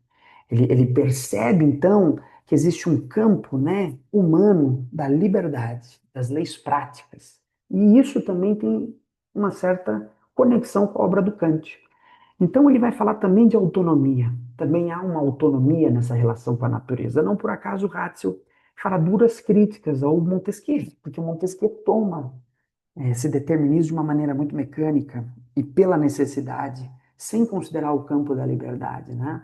Ele percebe, então, que existe um campo, né, humano da liberdade, das leis práticas. E isso também tem uma certa conexão com a obra do Kant. Então, ele vai falar também de autonomia. Também há uma autonomia nessa relação com a natureza. Não por acaso Ratzel fará duras críticas ao Montesquieu, porque o Montesquieu toma esse determinismo de uma maneira muito mecânica e pela necessidade, sem considerar o campo da liberdade, né?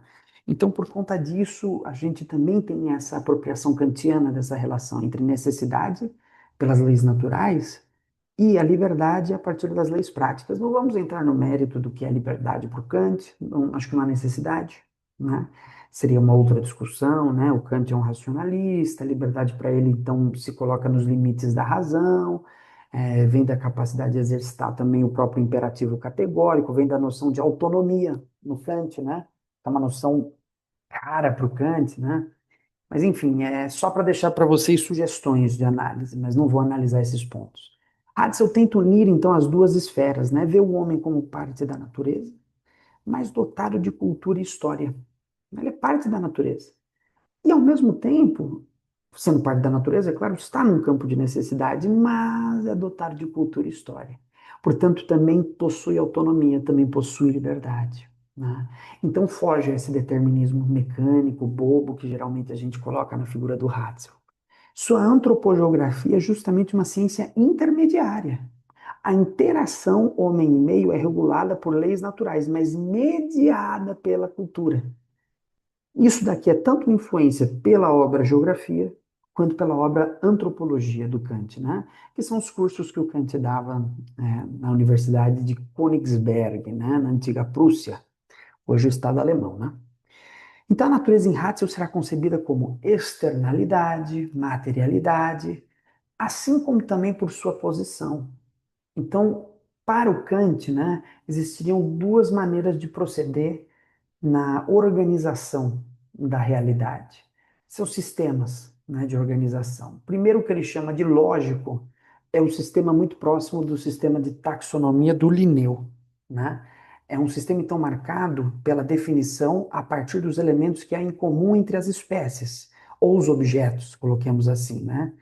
Então, por conta disso, a gente também tem essa apropriação kantiana dessa relação entre necessidade, pelas leis naturais, e a liberdade a partir das leis práticas. Não vamos entrar no mérito do que é liberdade para o Kant, não, acho que não há necessidade, né? Seria uma outra discussão, né? O Kant é um racionalista, a liberdade para ele, então, se coloca nos limites da razão, vem da capacidade de exercitar também o próprio imperativo categórico, vem da noção de autonomia no Kant, né? É uma noção cara para o Kant, né? Mas, enfim, é só para deixar para vocês sugestões de análise, mas não vou analisar esses pontos. Ratzel tenta unir, então, as duas esferas, né? Ver o homem como parte da natureza, mas dotado de cultura e história. Ele é parte da natureza. E, ao mesmo tempo, sendo parte da natureza, é claro, está num campo de necessidade, mas é dotado de cultura e história. Portanto, também possui autonomia, também possui liberdade, né? Então, foge a esse determinismo mecânico, bobo, que geralmente a gente coloca na figura do Ratzel. Sua antropogeografia é justamente uma ciência intermediária. A interação homem e meio é regulada por leis naturais, mas mediada pela cultura. Isso daqui é tanto influência pela obra Geografia, quanto pela obra Antropologia do Kant, né? Que são os cursos que o Kant dava na Universidade de Königsberg, né? Na antiga Prússia, hoje o Estado alemão, né? Então, a natureza em Hatzel será concebida como externalidade, materialidade, assim como também por sua posição. Então, para o Kant, né, existiriam duas maneiras de proceder na organização da realidade. Seus sistemas, né, de organização. Primeiro, o que ele chama de lógico é um sistema muito próximo do sistema de taxonomia do Linneu, né? É um sistema então marcado pela definição a partir dos elementos que há em comum entre as espécies ou os objetos, coloquemos assim, né?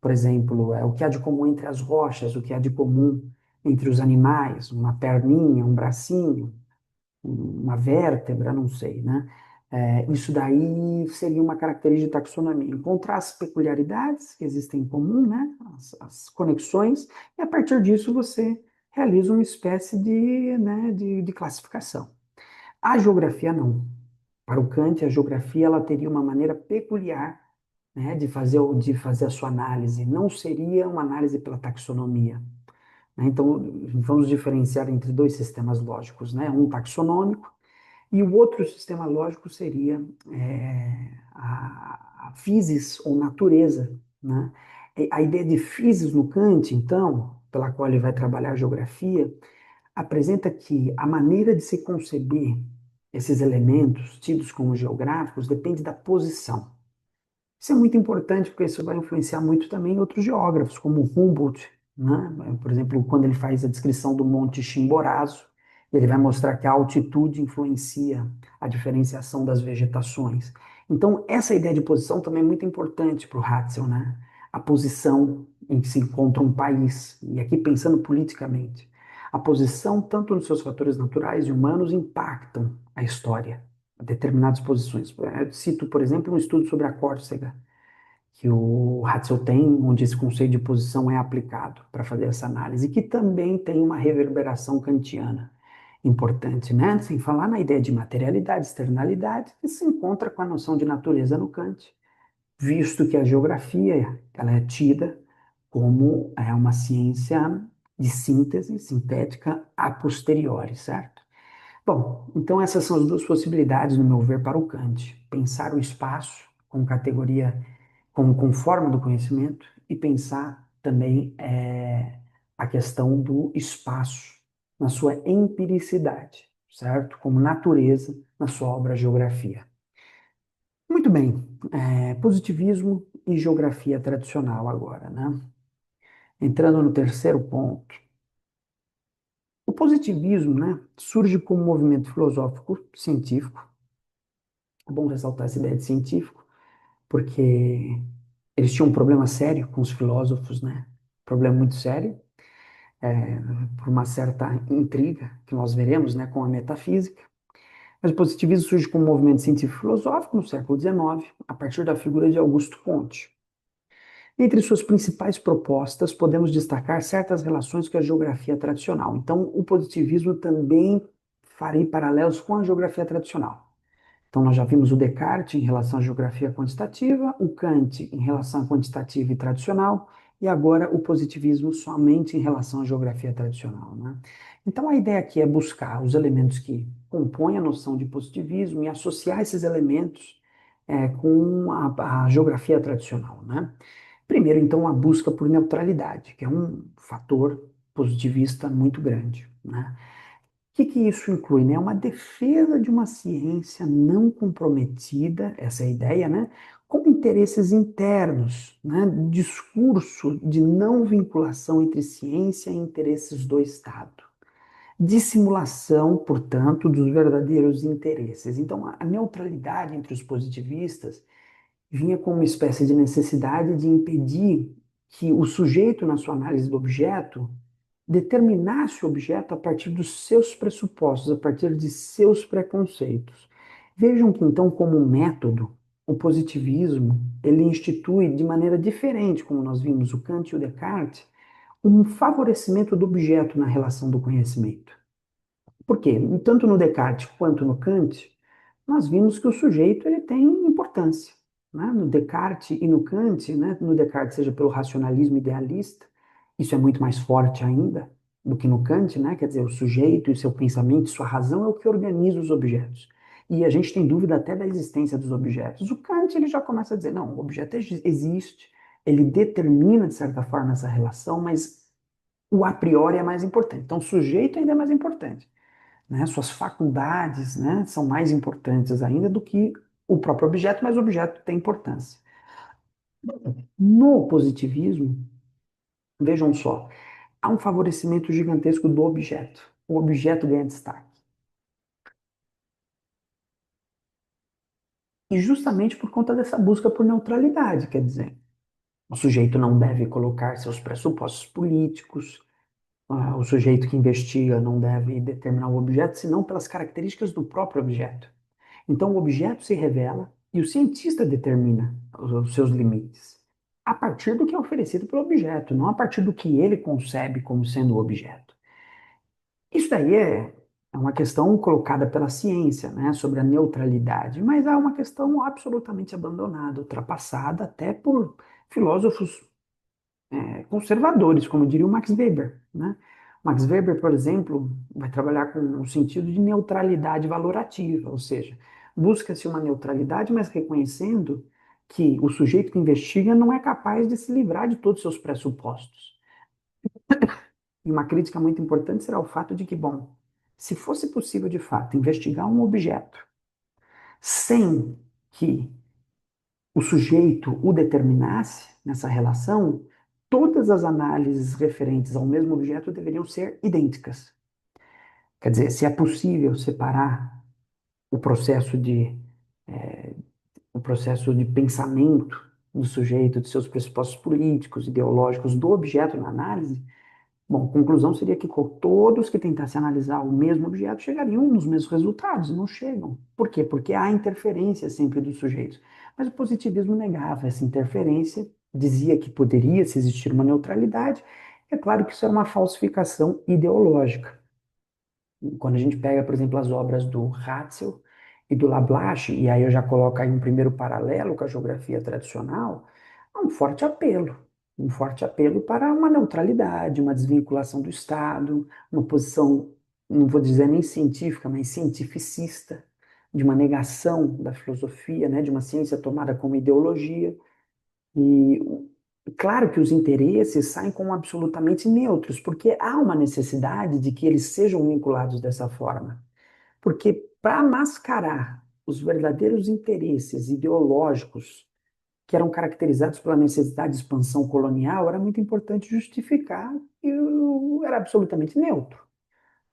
Por exemplo, o que há de comum entre as rochas, o que há de comum entre os animais, uma perninha, um bracinho, uma vértebra, não sei, né? Isso daí seria uma característica de taxonomia. Encontrar as peculiaridades que existem em comum, né? As conexões, e a partir disso você realiza uma espécie de classificação. A geografia não. Para o Kant, a geografia ela teria uma maneira peculiar, né, de fazer a sua análise. Não seria uma análise pela taxonomia, né? Então, vamos diferenciar entre dois sistemas lógicos, né? Um taxonômico e o outro sistema lógico seria a physis ou natureza, né? A ideia de physis no Kant, então, pela qual ele vai trabalhar a geografia, apresenta que a maneira de se conceber esses elementos tidos como geográficos depende da posição. Isso é muito importante porque isso vai influenciar muito também outros geógrafos, como Humboldt, né? Por exemplo, quando ele faz a descrição do Monte Chimborazo, ele vai mostrar que a altitude influencia a diferenciação das vegetações. Então, essa ideia de posição também é muito importante para o Hatzel, né? A posição em que se encontra um país, e aqui pensando politicamente. A posição, tanto nos seus fatores naturais e humanos, impactam a história determinadas posições. Eu cito, por exemplo, um estudo sobre a Córcega, que o Hatzel tem, onde esse conceito de posição é aplicado para fazer essa análise, que também tem uma reverberação kantiana importante, né? Sem falar na ideia de materialidade, externalidade, que se encontra com a noção de natureza no Kant, visto que a geografia ela é tida como uma ciência de síntese sintética a posteriori, certo? Bom, então essas são as duas possibilidades, no meu ver, para o Kant. Pensar o espaço como categoria, como forma do conhecimento e pensar também a questão do espaço na sua empiricidade, certo? Como natureza na sua obra Geografia. Muito bem, positivismo e geografia tradicional agora, né? Entrando no terceiro ponto. O positivismo, né, surge como um movimento filosófico científico. É bom ressaltar essa ideia de científico, porque eles tinham um problema sério com os filósofos, né? Problema muito sério, é, por uma certa intriga que nós veremos, né, com a metafísica. Mas o positivismo surge como um movimento científico-filosófico no século XIX, a partir da figura de Augusto Comte. Entre suas principais propostas, podemos destacar certas relações com a geografia tradicional. Então, o positivismo também farei paralelos com a geografia tradicional. Então, nós já vimos o Descartes em relação à geografia quantitativa, o Kant em relação à quantitativa e tradicional, e agora o positivismo somente em relação à geografia tradicional, né? Então, a ideia aqui é buscar os elementos que compõem a noção de positivismo e associar esses elementos com a geografia tradicional, né? Primeiro, então, a busca por neutralidade, que é um fator positivista muito grande, né? O que isso inclui, né? Uma defesa de uma ciência não comprometida, essa é a ideia, né? Com interesses internos, né? Discurso de não vinculação entre ciência e interesses do Estado. Dissimulação, portanto, dos verdadeiros interesses. Então, a neutralidade entre os positivistas vinha com uma espécie de necessidade de impedir que o sujeito, na sua análise do objeto, determinasse o objeto a partir dos seus pressupostos, a partir de seus preconceitos. Vejam que, então, como método, o positivismo, ele institui de maneira diferente, como nós vimos o Kant e o Descartes, um favorecimento do objeto na relação do conhecimento. Por quê? Tanto no Descartes quanto no Kant, nós vimos que o sujeito ele tem importância, né? No Descartes e no Kant, né? No Descartes seja pelo racionalismo idealista, isso é muito mais forte ainda do que no Kant, né? Quer dizer, o sujeito e seu pensamento, sua razão é o que organiza os objetos. e a gente tem dúvida até da existência dos objetos. O Kant ele já começa a dizer, não, o objeto existe, ele determina, de certa forma, essa relação, mas o a priori é mais importante. Então, o sujeito ainda é mais importante, né? Suas faculdades, né, são mais importantes ainda do que o próprio objeto, mas o objeto tem importância. No positivismo, vejam só, há um favorecimento gigantesco do objeto. O objeto ganha destaque. E justamente por conta dessa busca por neutralidade, quer dizer, o sujeito não deve colocar seus pressupostos políticos, o sujeito que investiga não deve determinar o objeto, senão pelas características do próprio objeto. Então, o objeto se revela e o cientista determina os seus limites, a partir do que é oferecido pelo objeto, não a partir do que ele concebe como sendo o objeto. Isso daí é uma questão colocada pela ciência, né, sobre a neutralidade, mas é uma questão absolutamente abandonada, ultrapassada até por filósofos conservadores, como diria o Max Weber, né? Max Weber, por exemplo, vai trabalhar com o sentido de neutralidade valorativa, ou seja, busca-se uma neutralidade, mas reconhecendo que o sujeito que investiga não é capaz de se livrar de todos os seus pressupostos. E uma crítica muito importante será o fato de que, bom, se fosse possível de fato investigar um objeto sem que o sujeito o determinasse nessa relação, todas as análises referentes ao mesmo objeto deveriam ser idênticas. Quer dizer, se é possível separar o processo de, eh, o processo de pensamento do sujeito, de seus pressupostos políticos, ideológicos, do objeto na análise, bom, a conclusão seria que todos que tentassem analisar o mesmo objeto chegariam nos mesmos resultados, não chegam. Por quê? Porque há interferência sempre dos sujeitos. Mas o positivismo negava essa interferência, dizia que poderia se existir uma neutralidade. É claro que isso era uma falsificação ideológica. Quando a gente pega, por exemplo, as obras do Ratzel e do Lablache, e aí eu já coloco aí um primeiro paralelo com a geografia tradicional, há um forte apelo para uma neutralidade, uma desvinculação do Estado, uma posição, não vou dizer nem científica, mas cientificista, de uma negação da filosofia, né, de uma ciência tomada como ideologia. E claro que os interesses saem como absolutamente neutros, porque há uma necessidade de que eles sejam vinculados dessa forma. Porque para mascarar os verdadeiros interesses ideológicos que eram caracterizados pela necessidade de expansão colonial, era muito importante justificar que era absolutamente neutro,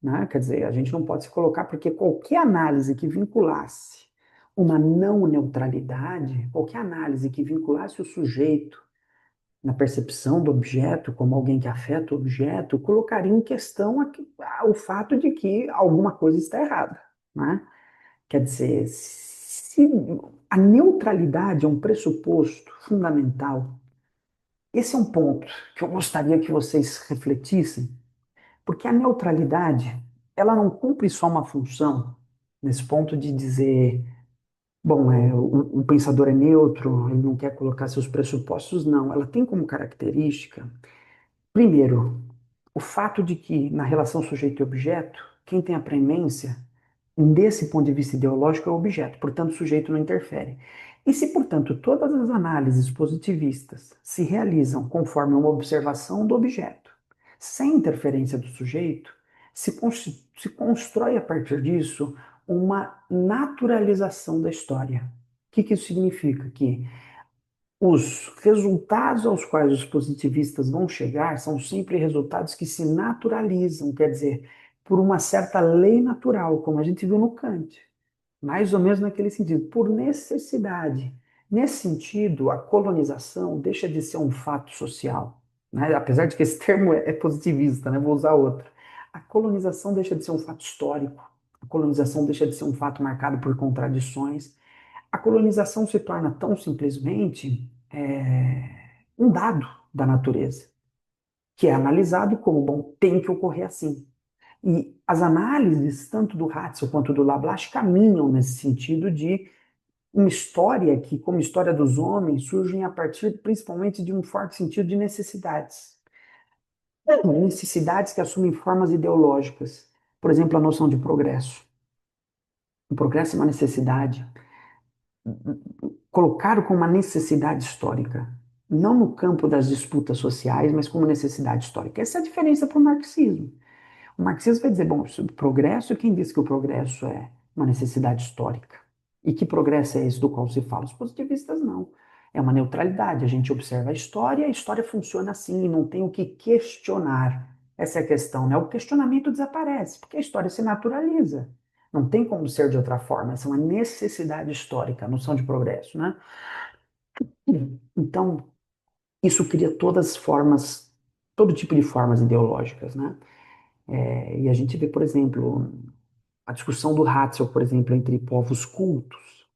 né? Quer dizer, a gente não pode se colocar, porque qualquer análise que vinculasse uma não neutralidade, qualquer análise que vinculasse o sujeito na percepção do objeto como alguém que afeta o objeto, colocaria em questão o fato de que alguma coisa está errada, né? Quer dizer, se a neutralidade é um pressuposto fundamental, esse é um ponto que eu gostaria que vocês refletissem, porque a neutralidade, ela não cumpre só uma função, nesse ponto de dizer, bom, o pensador é neutro, ele não quer colocar seus pressupostos, não. Ela tem como característica, primeiro, o fato de que na relação sujeito e objeto, quem tem a preemência, desse ponto de vista ideológico, é o objeto, portanto, o sujeito não interfere. E se, portanto, todas as análises positivistas se realizam conforme uma observação do objeto, sem interferência do sujeito, se constrói a partir disso uma naturalização da história. O que isso significa? Que os resultados aos quais os positivistas vão chegar são sempre resultados que se naturalizam, quer dizer, por uma certa lei natural, como a gente viu no Kant, mais ou menos naquele sentido, por necessidade. Nesse sentido, a colonização deixa de ser um fato social, né? Apesar de que esse termo é positivista, né? Vou usar outro. A colonização deixa de ser um fato histórico, a colonização deixa de ser um fato marcado por contradições, a colonização se torna tão simplesmente um dado da natureza, que é analisado como, bom, tem que ocorrer assim. E as análises, tanto do Ratzel quanto do Lablache, caminham nesse sentido de uma história que, como história dos homens, surgem a partir principalmente de um forte sentido de necessidades. Necessidades que assumem formas ideológicas. Por exemplo, a noção de progresso. O progresso é uma necessidade, colocado como uma necessidade histórica, não no campo das disputas sociais, mas como necessidade histórica. Essa é a diferença para o marxismo. O marxismo vai dizer, bom, sobre progresso, quem diz que o progresso é uma necessidade histórica? E que progresso é esse do qual se fala? Os positivistas não. É uma neutralidade. A gente observa a história funciona assim, e não tem o que questionar. Essa é a questão, né? O questionamento desaparece, porque a história se naturaliza. Não tem como ser de outra forma. Essa é uma necessidade histórica, a noção de progresso, né? Então, isso cria todas as formas, todo tipo de formas ideológicas, né? E a gente vê, por exemplo, a discussão do Hatzel, por exemplo, entre povos cultos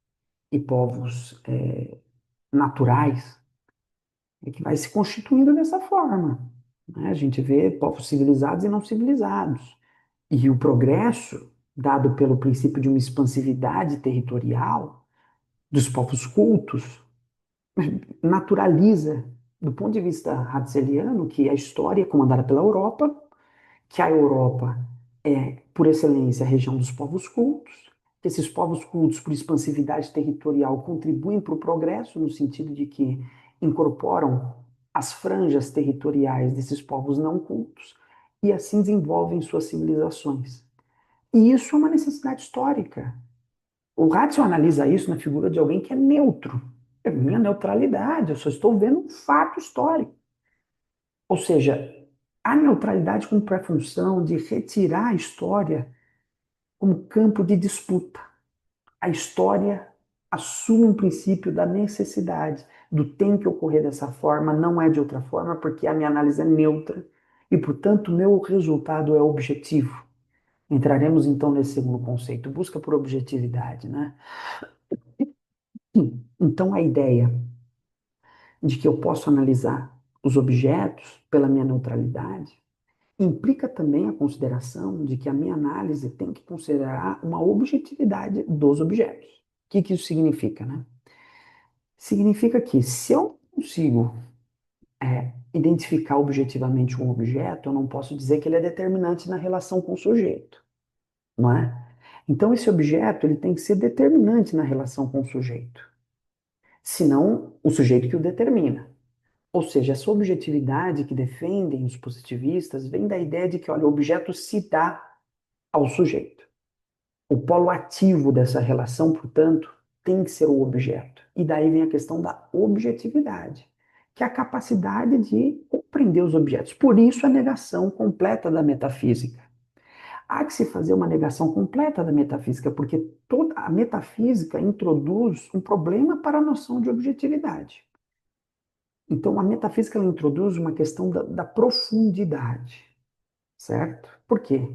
e povos naturais, é que vai se constituindo dessa forma, né? A gente vê povos civilizados e não civilizados. E o progresso, dado pelo princípio de uma expansividade territorial dos povos cultos, naturaliza, do ponto de vista hatzeliano, que a história é comandada pela Europa, que a Europa é, por excelência, a região dos povos cultos, que esses povos cultos, por expansividade territorial, contribuem para o progresso, no sentido de que incorporam as franjas territoriais desses povos não cultos e assim desenvolvem suas civilizações. E isso é uma necessidade histórica. O Ratzel analisa isso na figura de alguém que é neutro. É minha neutralidade, eu só estou vendo um fato histórico. Ou seja, a neutralidade como pré-função de retirar a história como campo de disputa. A história assume um princípio da necessidade, do tem que ocorrer dessa forma, não é de outra forma, porque a minha análise é neutra e, portanto, o meu resultado é objetivo. Entraremos então nesse segundo conceito, busca por objetividade, né? Então, a ideia de que eu posso analisar os objetos pela minha neutralidade implica também a consideração de que a minha análise tem que considerar uma objetividade dos objetos. O que que isso significa, né? Significa que se eu consigo identificar objetivamente um objeto, eu não posso dizer que ele é determinante na relação com o sujeito, não é? Então esse objeto ele tem que ser determinante na relação com o sujeito, senão o sujeito que o determina. Ou seja, essa objetividade que defendem os positivistas vem da ideia de que, olha, o objeto se dá ao sujeito. O polo ativo dessa relação, portanto, tem que ser o objeto. E daí vem a questão da objetividade, que é a capacidade de compreender os objetos. Por isso, a negação completa da metafísica. Há que se fazer uma negação completa da metafísica, porque toda a metafísica introduz um problema para a noção de objetividade. Então, a metafísica ela introduz uma questão da profundidade, certo? Por quê?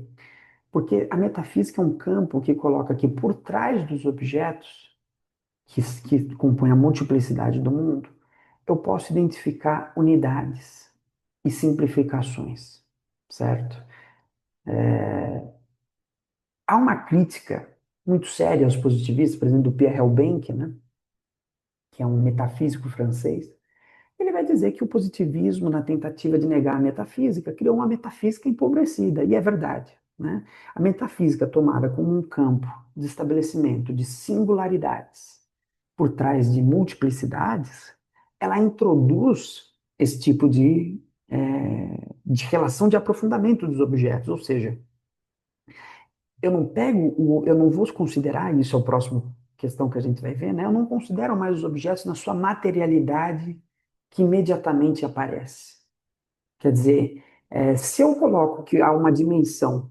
Porque a metafísica é um campo que coloca que por trás dos objetos que compõem a multiplicidade do mundo, eu posso identificar unidades e simplificações, certo? Há uma crítica muito séria aos positivistas, por exemplo, do Pierre Hellbenck, né, que é um metafísico francês. Ele vai dizer que o positivismo, na tentativa de negar a metafísica, criou uma metafísica empobrecida, e é verdade, né? A metafísica tomada como um campo de estabelecimento de singularidades por trás de multiplicidades, ela introduz esse tipo de relação de aprofundamento dos objetos, ou seja, eu não vou considerar, isso é o próximo questão que a gente vai ver, né? Eu não considero mais os objetos na sua materialidade que imediatamente aparece. Quer dizer, se eu coloco que há uma dimensão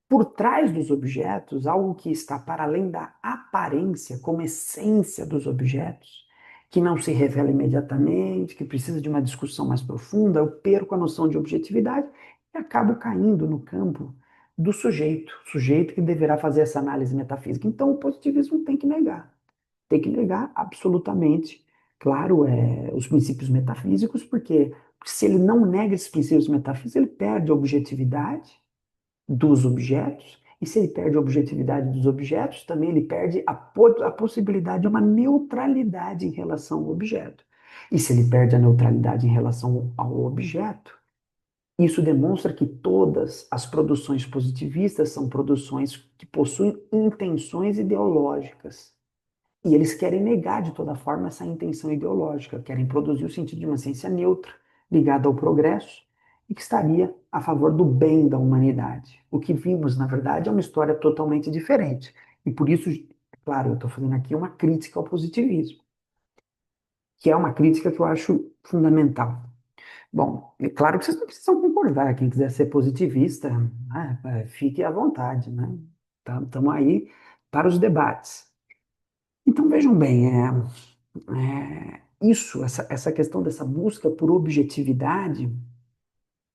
por trás dos objetos, algo que está para além da aparência, como essência dos objetos, que não se revela imediatamente, que precisa de uma discussão mais profunda, eu perco a noção de objetividade e acabo caindo no campo do sujeito, sujeito que deverá fazer essa análise metafísica. Então, o positivismo tem que negar absolutamente, claro, os princípios metafísicos, porque se ele não nega esses princípios metafísicos, ele perde a objetividade dos objetos, e se ele perde a objetividade dos objetos, também ele perde a possibilidade de uma neutralidade em relação ao objeto. E se ele perde a neutralidade em relação ao objeto, Isso demonstra que todas as produções positivistas são produções que possuem intenções ideológicas. E eles querem negar de toda forma essa intenção ideológica, querem produzir o sentido de uma ciência neutra, ligada ao progresso, e que estaria a favor do bem da humanidade. O que vimos, na verdade, é uma história totalmente diferente. E por isso, claro, eu estou fazendo aqui uma crítica ao positivismo, que é uma crítica que eu acho fundamental. Bom, é claro que vocês não precisam concordar. Quem quiser ser positivista, fique à vontade, né? Estamos aí para os debates. Então, vejam bem, essa questão dessa busca por objetividade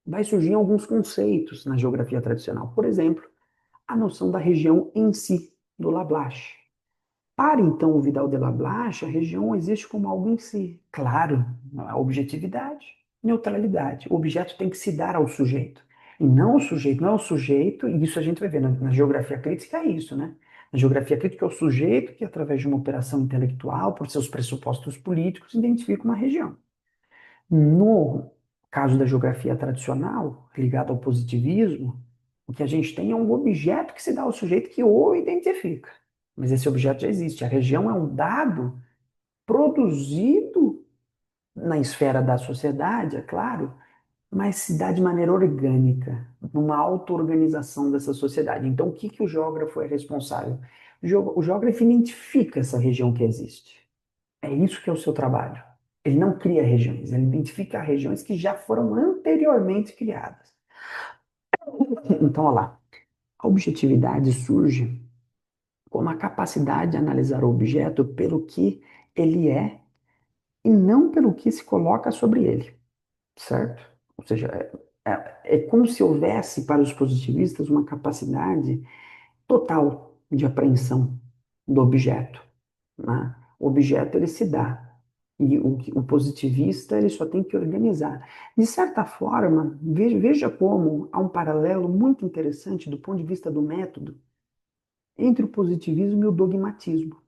vai surgir em alguns conceitos na geografia tradicional. Por exemplo, a noção da região em si, do Lablache. Para então o Vidal de Lablache, a região existe como algo em si. Claro, a objetividade, neutralidade. O objeto tem que se dar ao sujeito. E não o sujeito, não é o sujeito, e isso a gente vai ver na geografia crítica, é isso, né? Na geografia crítica é o sujeito que, através de uma operação intelectual, por seus pressupostos políticos, identifica uma região. No caso da geografia tradicional, ligada ao positivismo, o que a gente tem é um objeto que se dá ao sujeito que o identifica. Mas esse objeto já existe. A região é um dado produzido na esfera da sociedade, é claro, mas se dá de maneira orgânica, numa auto-organização dessa sociedade. Então, o que que o geógrafo é responsável? O geógrafo identifica essa região que existe. É isso que é o seu trabalho. Ele não cria regiões, ele identifica regiões que já foram anteriormente criadas. Então, olha lá, a objetividade surge como a capacidade de analisar o objeto pelo que ele é e não pelo que se coloca sobre ele, certo? Ou seja, é como se houvesse para os positivistas uma capacidade total de apreensão do objeto, né? O objeto ele se dá. E o positivista ele só tem que organizar. De certa forma, veja como há um paralelo muito interessante do ponto de vista do método entre o positivismo e o dogmatismo.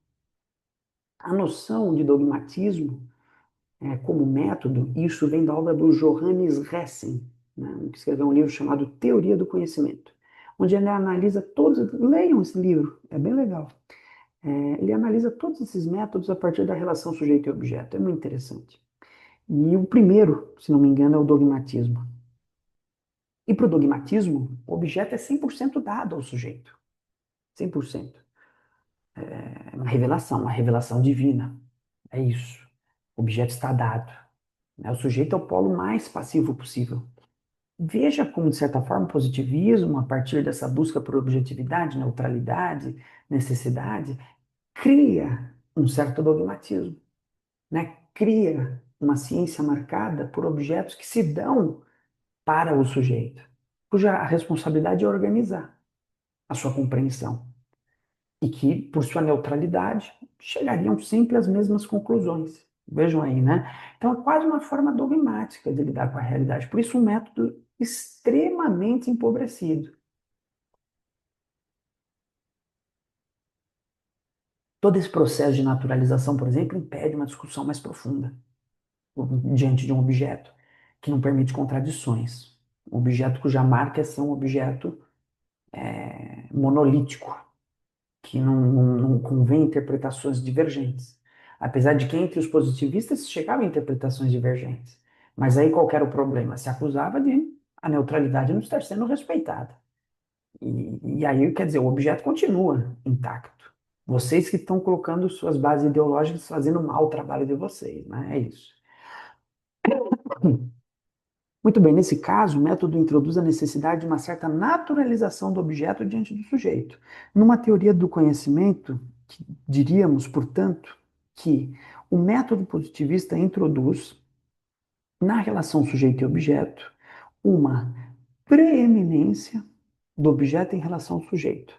A noção de dogmatismo como método, isso vem da obra do Johannes Ressen, né, que escreveu um livro chamado Teoria do Conhecimento, onde ele analisa todos, leiam esse livro, é bem legal. Ele analisa todos esses métodos a partir da relação sujeito e objeto, é muito interessante. E o primeiro, se não me engano, é o dogmatismo. E para o dogmatismo, o objeto é 100% dado ao sujeito, 100%. É uma revelação divina, é isso. O objeto está dado, né? O sujeito é o polo mais passivo possível. Veja como, de certa forma, o positivismo, a partir dessa busca por objetividade, neutralidade, necessidade, cria um certo dogmatismo, né? Cria uma ciência marcada por objetos que se dão para o sujeito, cuja responsabilidade é organizar a sua compreensão e que, por sua neutralidade, chegariam sempre às mesmas conclusões. Vejam aí, né? Então é quase uma forma dogmática de lidar com a realidade. Por isso, um método extremamente empobrecido. Todo esse processo de naturalização, por exemplo, impede uma discussão mais profunda diante de um objeto que não permite contradições. Um objeto cuja marca é ser um objeto monolítico, que não convém interpretações divergentes. Apesar de que entre os positivistas se chegava a interpretações divergentes. Mas aí qual que era o problema? Se acusava de a neutralidade não estar sendo respeitada. E aí, quer dizer, o objeto continua intacto. Vocês que estão colocando suas bases ideológicas fazendo mal o trabalho de vocês, né? É isso. Muito bem, nesse caso, o método introduz a necessidade de uma certa naturalização do objeto diante do sujeito. Numa teoria do conhecimento, diríamos, portanto, que o método positivista introduz, na relação sujeito e objeto, uma preeminência do objeto em relação ao sujeito.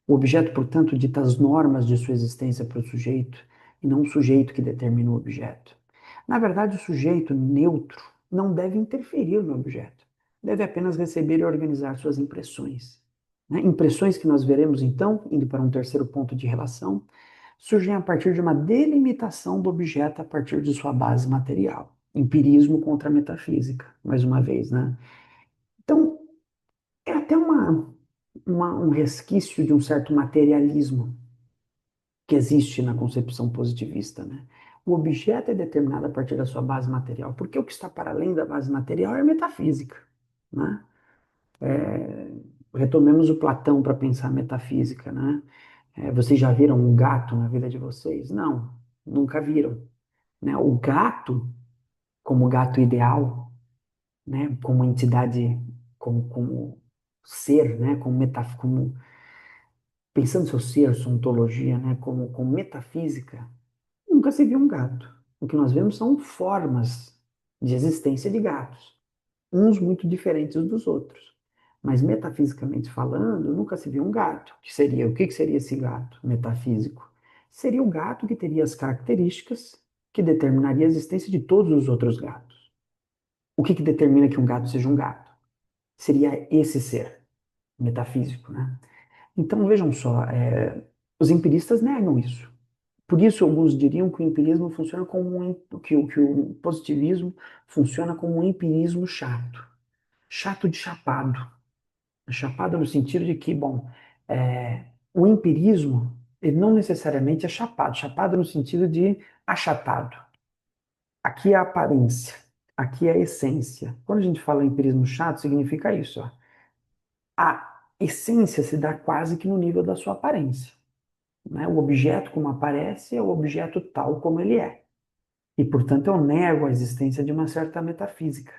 O objeto, portanto, dita as normas de sua existência para o sujeito, e não o sujeito que determina o objeto. Na verdade, o sujeito neutro não deve interferir no objeto, deve apenas receber e organizar suas impressões. Né? Impressões que nós veremos, então, indo para um terceiro ponto de relação, surgem a partir de uma delimitação do objeto a partir de sua base material. Empirismo contra metafísica, mais uma vez, né? Então, é até um resquício de um certo materialismo que existe na concepção positivista, né? O objeto é determinado a partir da sua base material, porque o que está para além da base material é metafísica, né? É, retomemos o Platão para pensar a metafísica, né? Vocês já viram um gato na vida de vocês? Não, nunca viram, né? O gato, como gato ideal, né? Como entidade, como ser, né? Como pensando seu ser, sua ontologia, né? Como metafísica, nunca se viu um gato. O que nós vemos são formas de existência de gatos, uns muito diferentes dos outros. Mas metafisicamente falando, nunca se viu um gato. O que seria esse gato metafísico? Seria o gato que teria as características que determinaria a existência de todos os outros gatos. O que determina que um gato seja um gato? Seria esse ser metafísico, né? Então vejam só, os empiristas negam isso. Por isso, alguns diriam que o empirismo funciona como que o positivismo funciona como um empirismo chato, chato de chapado. Chapado no sentido de que, bom, o empirismo ele não necessariamente é chapado, chapado no sentido de achatado. Aqui é a aparência, aqui é a essência. Quando a gente fala empirismo chato, significa isso, ó. A essência se dá quase que no nível da sua aparência, né? O objeto como aparece é o objeto tal como ele é. E, portanto, eu nego a existência de uma certa metafísica,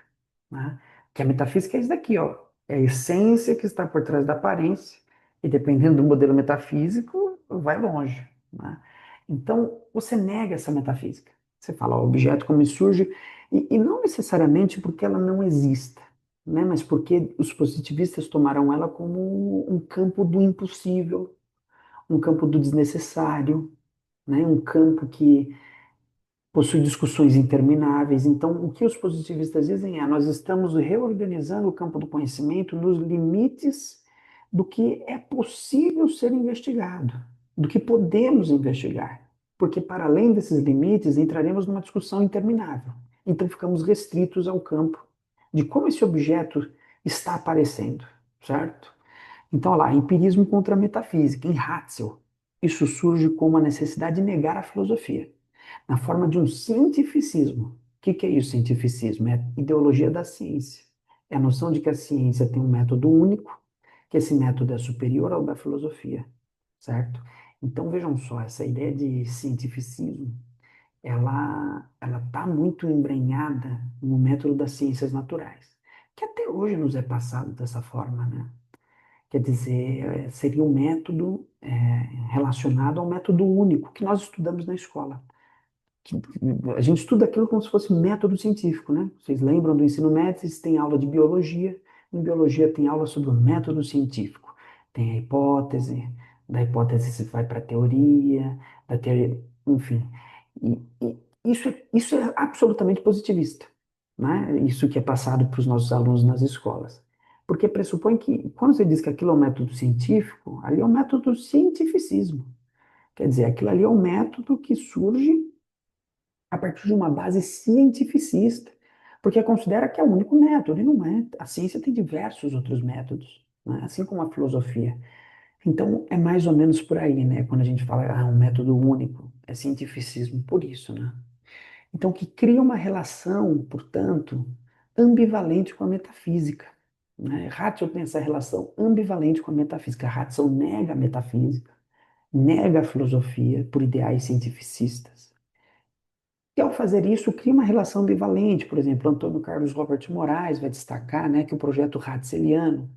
né? Que a metafísica é isso daqui, ó. É a essência que está por trás da aparência, e dependendo do modelo metafísico, vai longe, né? Então, você nega essa metafísica. Você fala, ó, o objeto como ele surge, e não necessariamente porque ela não exista, né? Mas porque os positivistas tomarão ela como um campo do impossível, um campo do desnecessário, né? Um campo que possui discussões intermináveis. Então, o que os positivistas dizem é: nós estamos reorganizando o campo do conhecimento nos limites do que é possível ser investigado, do que podemos investigar. Porque, para além desses limites, entraremos numa discussão interminável. Então, ficamos restritos ao campo de como esse objeto está aparecendo, certo? Então, olha lá, empirismo contra a metafísica. Em Ratzel, isso surge como a necessidade de negar a filosofia na forma de um cientificismo. O que é isso, cientificismo? É a ideologia da ciência. É a noção de que a ciência tem um método único, que esse método é superior ao da filosofia, certo? Então vejam só, essa ideia de cientificismo, ela está muito embrenhada no método das ciências naturais, que até hoje nos é passado dessa forma, né? Quer dizer, seria um método relacionado ao método único que nós estudamos na escola que a gente estuda aquilo como se fosse método científico, né? Vocês lembram do ensino médio, vocês têm aula de biologia, em biologia tem aula sobre o método científico. Tem a hipótese, da hipótese se vai para a teoria, da teoria, enfim. Isso é absolutamente positivista, né? Isso que é passado para os nossos alunos nas escolas. Porque pressupõe que, quando você diz que aquilo é um método científico, ali é um método cientificismo. Quer dizer, aquilo ali é um método que surge a partir de uma base cientificista, porque considera que é o único método, e não é. A ciência tem diversos outros métodos, né? Assim como a filosofia. Então, é mais ou menos por aí, né? Quando a gente fala, um método único, é cientificismo por isso, né? Então, que cria uma relação, portanto, ambivalente com a metafísica, né? Ratzel tem essa relação ambivalente com a metafísica. Ratzel nega a metafísica, nega a filosofia por ideais cientificistas. E ao fazer isso, cria uma relação ambivalente. Por exemplo, Antônio Carlos Robert Moraes vai destacar, né, que o projeto Ratzeliano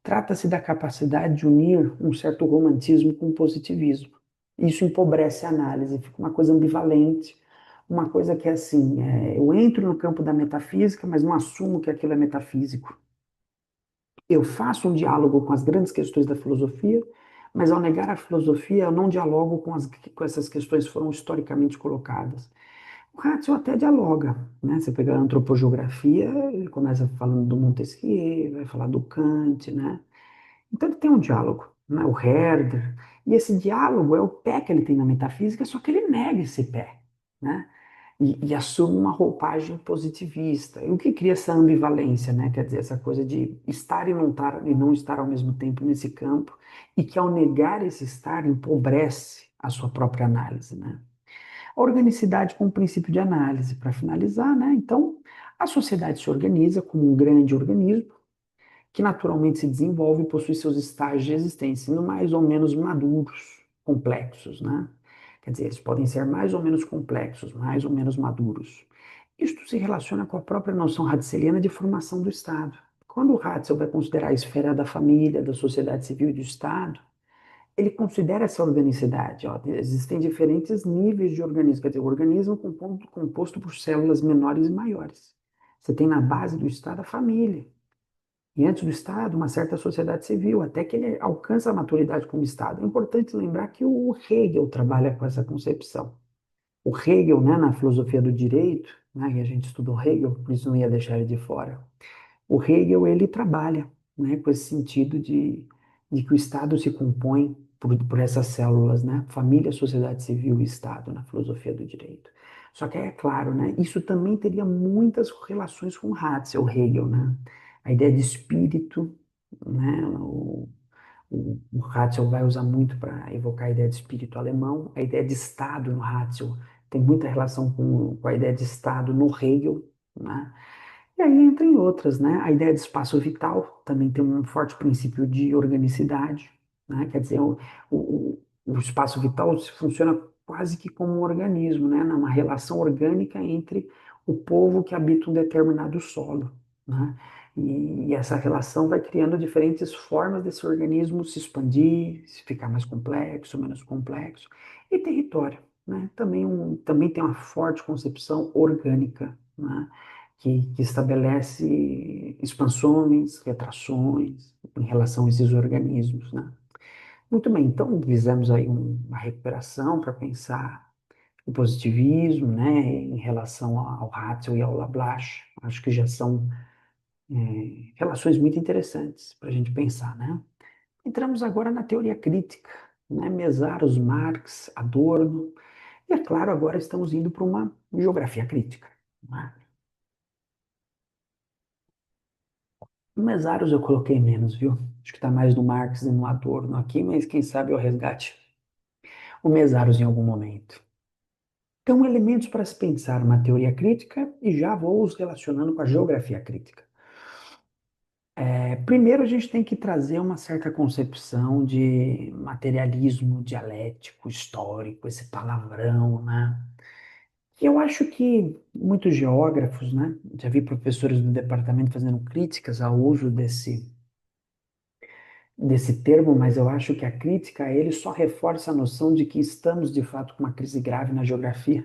trata-se da capacidade de unir um certo romantismo com o positivismo. Isso empobrece a análise, fica uma coisa ambivalente, uma coisa que é assim, eu entro no campo da metafísica, mas não assumo que aquilo é metafísico. Eu faço um diálogo com as grandes questões da filosofia, mas ao negar a filosofia, eu não dialogo com essas questões que foram historicamente colocadas. O Ratzel até dialoga, né? Você pega a antropogeografia, ele começa falando do Montesquieu, vai falar do Kant, né? Então ele tem um diálogo, né? O Herder, e esse diálogo é o pé que ele tem na metafísica, só que ele nega esse pé, né? e assume uma roupagem positivista. E o que cria essa ambivalência, né? Quer dizer, essa coisa de estar e não estar ao mesmo tempo nesse campo, e que ao negar esse estar empobrece a sua própria análise, né? A organicidade como princípio de análise, para finalizar, né? Então, a sociedade se organiza como um grande organismo que naturalmente se desenvolve e possui seus estágios de existência, sendo mais ou menos maduros, complexos, né? Quer dizer, eles podem ser mais ou menos complexos, mais ou menos maduros. Isto se relaciona com a própria noção ratzeliana de formação do Estado. Quando o Ratzel vai considerar a esfera da família, da sociedade civil e do Estado, ele considera essa organicidade. Ó, existem diferentes níveis de organismo, quer dizer, o organismo composto por células menores e maiores. Você tem na base do Estado a família, e antes do Estado, uma certa sociedade civil, até que ele alcança a maturidade como Estado. É importante lembrar que o Hegel trabalha com essa concepção. O Hegel, né, na filosofia do direito, né, e a gente estudou Hegel, por isso não ia deixar ele de fora. O Hegel, ele trabalha, né, com esse sentido de que o Estado se compõe por essas células, né, família, sociedade civil e Estado, na filosofia do direito. Só que é claro, né, isso também teria muitas relações com Ratzel, Hegel, né, a ideia de espírito, né, o Ratzel vai usar muito para evocar a ideia de espírito alemão, a ideia de Estado no Ratzel tem muita relação com a ideia de Estado no Hegel, né, e aí entra em outras, né? A ideia de espaço vital também tem um forte princípio de organicidade, né? Quer dizer, o espaço vital funciona quase que como um organismo, né? Numa relação orgânica entre o povo que habita um determinado solo, né? E essa relação vai criando diferentes formas desse organismo se expandir, se ficar mais complexo, menos complexo. E território, né? Também tem uma forte concepção orgânica, né? Que estabelece expansões, retrações em relação a esses organismos, né? Muito bem, então fizemos aí uma recuperação para pensar o positivismo, né, em relação ao Ratzel e ao Lablache. Acho que já são relações muito interessantes para a gente pensar, né? Entramos agora na teoria crítica, né? Mesaros, Marx, Adorno, e é claro, agora estamos indo para uma geografia crítica, né? No Mesaros eu coloquei menos, viu? Acho que está mais no Marx e no Adorno aqui, mas quem sabe eu resgate o Mesaros em algum momento. Então, elementos para se pensar uma teoria crítica e já vou os relacionando com a geografia crítica. Primeiro, a gente tem que trazer uma certa concepção de materialismo dialético, histórico, esse palavrão, né? Eu acho que muitos geógrafos, né? Já vi professores do departamento fazendo críticas ao uso desse termo, mas eu acho que a crítica a ele só reforça a noção de que estamos, de fato, com uma crise grave na geografia,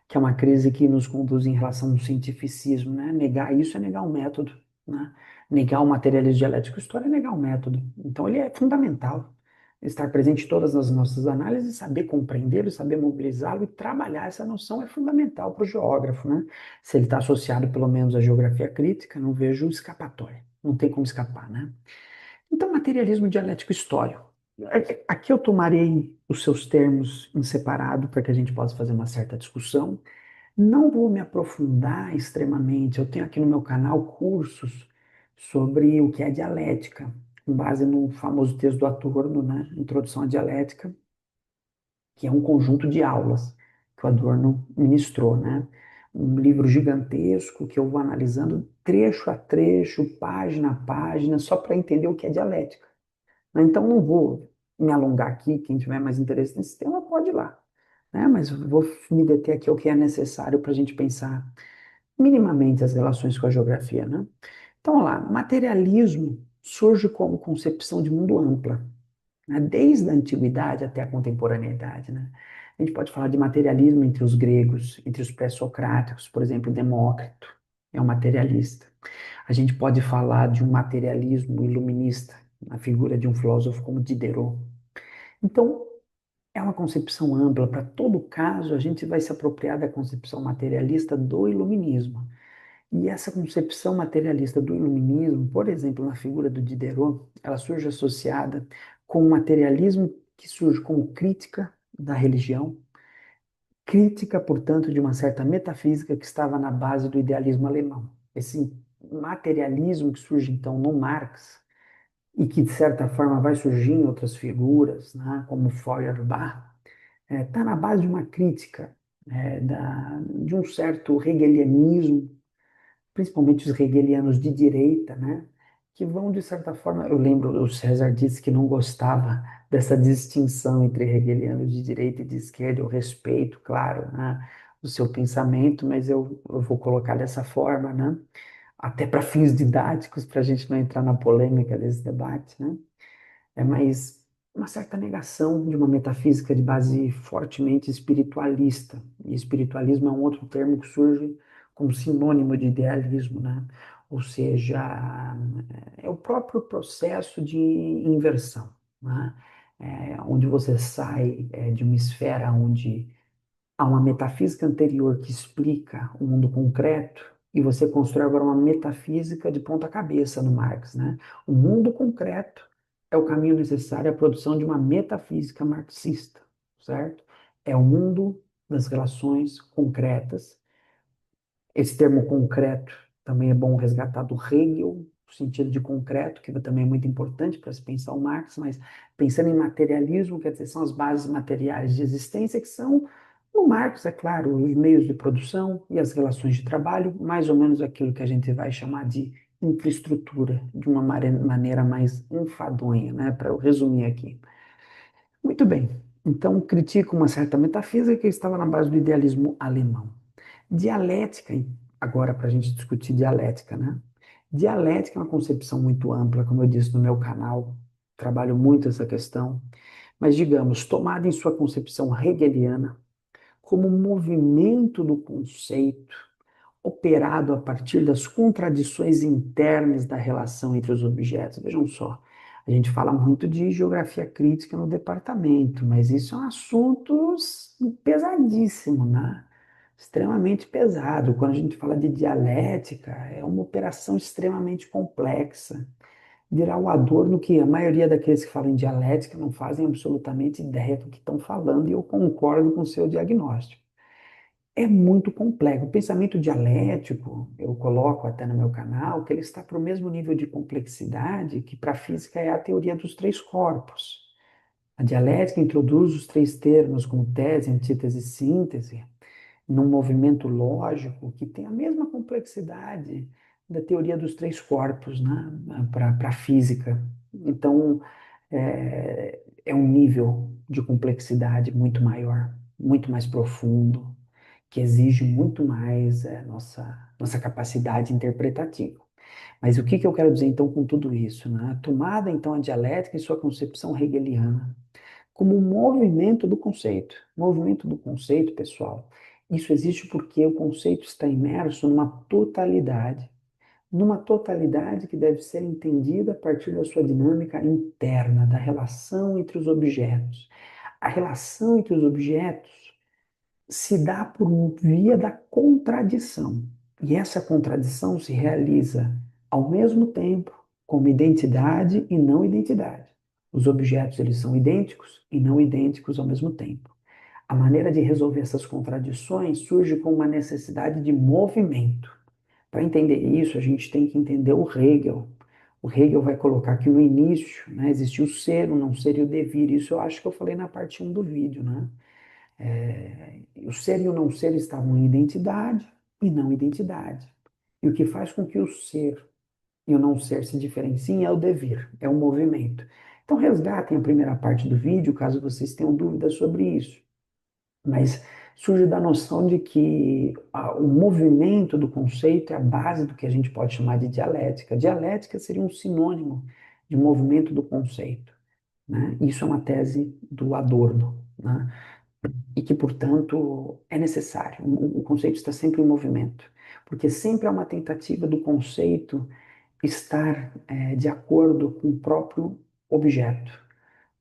que é uma crise que nos conduz em relação ao cientificismo, né? Negar isso é negar o método, né? Negar o materialismo dialético história é negar o método. Então, ele é fundamental estar presente em todas as nossas análises, saber compreendê-lo, saber mobilizá-lo e trabalhar essa noção é fundamental para o geógrafo, né? Se ele está associado, pelo menos, à geografia crítica, não vejo escapatória. Não tem como escapar, né? Então, materialismo dialético histórico. Aqui eu tomarei os seus termos em separado para que a gente possa fazer uma certa discussão. Não vou me aprofundar extremamente. Eu tenho aqui no meu canal cursos sobre o que é dialética, com base no famoso texto do Adorno, né? Introdução à Dialética, que é um conjunto de aulas que o Adorno ministrou, né? Um livro gigantesco que eu vou analisando trecho a trecho, página a página, só para entender o que é dialética, né? Então, não vou me alongar aqui. Quem tiver mais interesse nesse tema pode ir lá, né? Mas vou me deter aqui ao que é necessário para a gente pensar minimamente as relações com a geografia, né? Então, vamos lá. Materialismo surge como concepção de mundo ampla, né? Desde a antiguidade até a contemporaneidade, né? A gente pode falar de materialismo entre os gregos, entre os pré-socráticos, por exemplo, Demócrito é um materialista. A gente pode falar de um materialismo iluminista, na figura de um filósofo como Diderot. Então, é uma concepção ampla. Para todo caso, a gente vai se apropriar da concepção materialista do iluminismo. E essa concepção materialista do iluminismo, por exemplo, na figura do Diderot, ela surge associada com o materialismo que surge como crítica da religião, Crítica, portanto, de uma certa metafísica que estava na base do idealismo alemão. Esse materialismo que surge então no Marx e que de certa forma vai surgir em outras figuras, né, como Feuerbach, está na base de uma crítica de um certo hegelianismo, principalmente os hegelianos de direita, né, que vão, de certa forma, eu lembro, o César disse que não gostava dessa distinção entre hegelianos de direita e de esquerda, eu respeito, claro, né, o seu pensamento, mas eu vou colocar dessa forma, né, até para fins didáticos, para a gente não entrar na polêmica desse debate, né, mas uma certa negação de uma metafísica de base fortemente espiritualista. E espiritualismo é um outro termo que surge como sinônimo de idealismo, né? Ou seja, é o próprio processo de inversão, né? Onde você sai de uma esfera onde há uma metafísica anterior que explica o mundo concreto e você constrói agora uma metafísica de ponta cabeça no Marx, né? O mundo concreto é o caminho necessário à produção de uma metafísica marxista, certo? É o mundo das relações concretas. Esse termo concreto também é bom resgatar do Hegel, o sentido de concreto, que também é muito importante para se pensar o Marx, mas pensando em materialismo, quer dizer, são as bases materiais de existência, que são, no Marx, é claro, os meios de produção e as relações de trabalho, mais ou menos aquilo que a gente vai chamar de infraestrutura, de uma maneira mais enfadonha, né, para eu resumir aqui. Muito bem, então critico uma certa metafísica que estava na base do idealismo alemão. Dialética, agora para a gente discutir dialética, né? Dialética é uma concepção muito ampla, como eu disse no meu canal, trabalho muito essa questão, mas digamos, tomada em sua concepção hegeliana como um movimento do conceito operado a partir das contradições internas da relação entre os objetos. Vejam só, a gente fala muito de geografia crítica no departamento, mas isso é um assunto pesadíssimo, né? Extremamente pesado. Quando a gente fala de dialética, é uma operação extremamente complexa. Dirá o Adorno que a maioria daqueles que falam em dialética não fazem absolutamente ideia do que estão falando, e eu concordo com o seu diagnóstico. É muito complexo. O pensamento dialético, eu coloco até no meu canal, que ele está para o mesmo nível de complexidade que para a física é a teoria dos três corpos. A dialética introduz os três termos como tese, antítese e síntese, num movimento lógico que tem a mesma complexidade da teoria dos três corpos, né, para a física. Então, é um nível de complexidade muito maior, muito mais profundo, que exige muito mais nossa capacidade interpretativa. Mas o que eu quero dizer então com tudo isso? Né? A tomada então a dialética em sua concepção hegeliana como um movimento do conceito. Movimento do conceito, pessoal, isso existe porque o conceito está imerso numa totalidade que deve ser entendida a partir da sua dinâmica interna, da relação entre os objetos. A relação entre os objetos se dá por via da contradição. E essa contradição se realiza ao mesmo tempo como identidade e não identidade. Os objetos eles são idênticos e não idênticos ao mesmo tempo. A maneira de resolver essas contradições surge com uma necessidade de movimento. Para entender isso, a gente tem que entender o Hegel. O Hegel vai colocar que no início, né, existiu o ser, o não ser e o devir. Isso eu acho que eu falei na parte 1 do vídeo, né? O ser e o não ser estavam em identidade e não identidade. E o que faz com que o ser e o não ser se diferenciem é o devir, é o movimento. Então, resgatem a primeira parte do vídeo, caso vocês tenham dúvidas sobre isso. Mas surge da noção de que o movimento do conceito é a base do que a gente pode chamar de dialética. Dialética seria um sinônimo de movimento do conceito, né? Isso é uma tese do Adorno, né? E que, portanto, é necessário. O conceito está sempre em movimento, porque sempre há uma tentativa do conceito estar de acordo com o próprio objeto,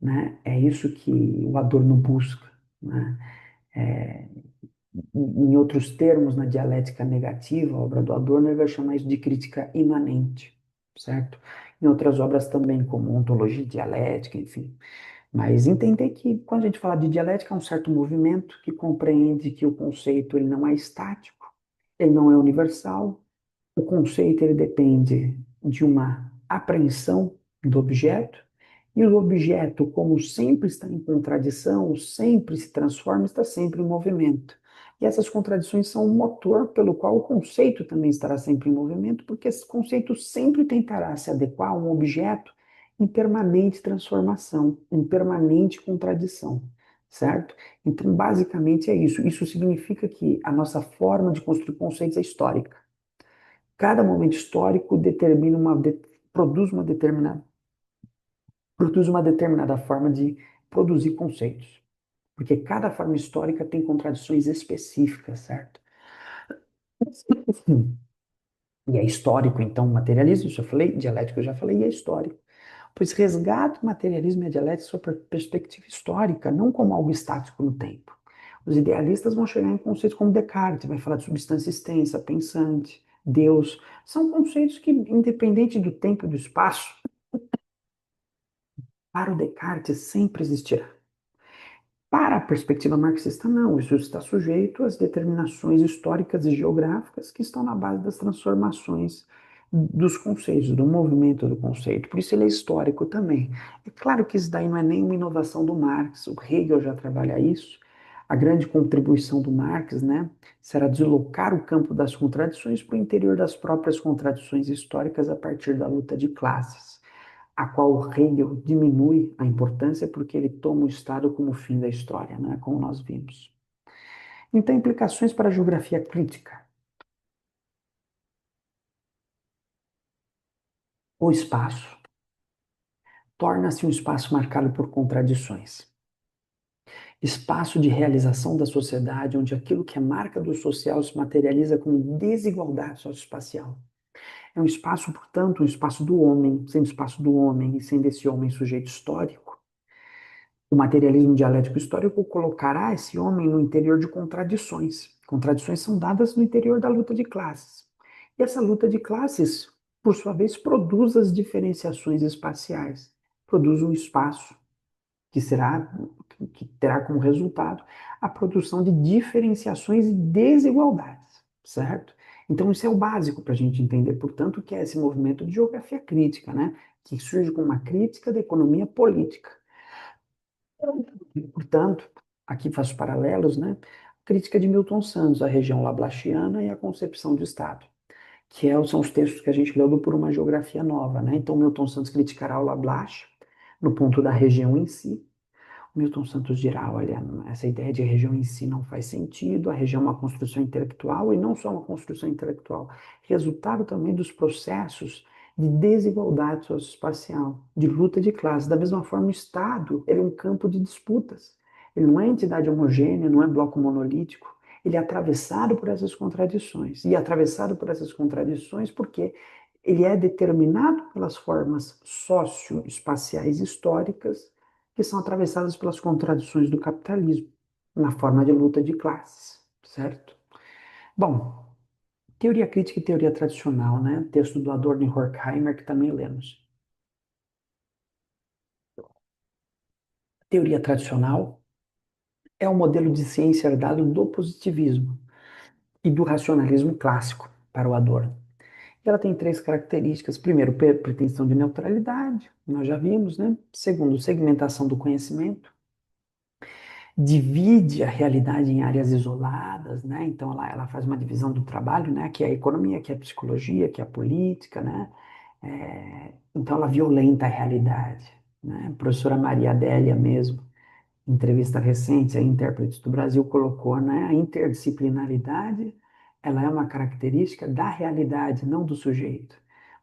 né? É isso que o Adorno busca, né? É, em outros termos, na dialética negativa, a obra do Adorno ele vai chamar isso de crítica imanente, certo? Em outras obras também, como ontologia dialética, enfim. Mas entender que quando a gente fala de dialética, é um certo movimento que compreende que o conceito ele não é estático, ele não é universal. O conceito ele depende de uma apreensão do objeto, e o objeto, como sempre está em contradição, sempre se transforma, está sempre em movimento. E essas contradições são o motor pelo qual o conceito também estará sempre em movimento, porque esse conceito sempre tentará se adequar a um objeto em permanente transformação, em permanente contradição, certo? Então, basicamente é isso. Isso significa que a nossa forma de construir conceitos é histórica. Cada momento histórico produz uma determinada forma de produzir conceitos. Porque cada forma histórica tem contradições específicas, certo? E é histórico, então, materialismo, isso eu falei, dialético eu já falei, e é histórico. Pois resgata o materialismo e a dialética sob perspectiva histórica, não como algo estático no tempo. Os idealistas vão chegar em conceitos como Descartes, vai falar de substância extensa, pensante, Deus. São conceitos que, independente do tempo e do espaço, para o Descartes sempre existirá. Para a perspectiva marxista, não. Isso está sujeito às determinações históricas e geográficas que estão na base das transformações dos conceitos, do movimento do conceito. Por isso ele é histórico também. É claro que isso daí não é nenhuma inovação do Marx. O Hegel já trabalha isso. A grande contribuição do Marx, né, será deslocar o campo das contradições para o interior das próprias contradições históricas a partir da luta de classes, a qual Hegel diminui a importância porque ele toma o Estado como fim da história, né? Como nós vimos. Então, implicações para a geografia crítica. O espaço torna-se um espaço marcado por contradições. Espaço de realização da sociedade, onde aquilo que é marca do social se materializa como desigualdade socioespacial. É um espaço, portanto, um espaço do homem, sendo espaço do homem e sendo esse homem sujeito histórico. O materialismo dialético histórico colocará esse homem no interior de contradições. Contradições são dadas no interior da luta de classes. E essa luta de classes, por sua vez, produz as diferenciações espaciais, produz um espaço que será que terá como resultado a produção de diferenciações e desigualdades, certo? Então isso é o básico para a gente entender, portanto, que é esse movimento de geografia crítica, né? Que surge como uma crítica da economia política. Portanto, aqui faço paralelos, né? Crítica de Milton Santos, a região lablachiana e a concepção de Estado, são os textos que a gente leu do Por uma Geografia Nova, né? Então, Milton Santos criticará o Lablache no ponto da região em si. Milton Santos dirá, olha, essa ideia de região em si não faz sentido, a região é uma construção intelectual e não só uma construção intelectual, resultado também dos processos de desigualdade socioespacial, de luta de classe. Da mesma forma, o Estado, ele é um campo de disputas. Ele não é entidade homogênea, não é bloco monolítico. Ele é atravessado por essas contradições. E é atravessado por essas contradições porque ele é determinado pelas formas socioespaciais históricas que são atravessadas pelas contradições do capitalismo, na forma de luta de classes, certo? Bom, teoria crítica e teoria tradicional, né? Texto do Adorno e Horkheimer, que também lemos. Teoria tradicional é um modelo de ciência herdado do positivismo e do racionalismo clássico para o Adorno. Ela tem três características. Primeiro, pretensão de neutralidade, nós já vimos, né? Segundo, segmentação do conhecimento. Divide a realidade em áreas isoladas, né? Então ela faz uma divisão do trabalho, né? Que é a economia, que é a psicologia, que é a política, né? Então ela violenta a realidade, né? A professora Maria Adélia mesmo, em entrevista recente a Intérpretes do Brasil colocou, né? A interdisciplinaridade, ela é uma característica da realidade, não do sujeito.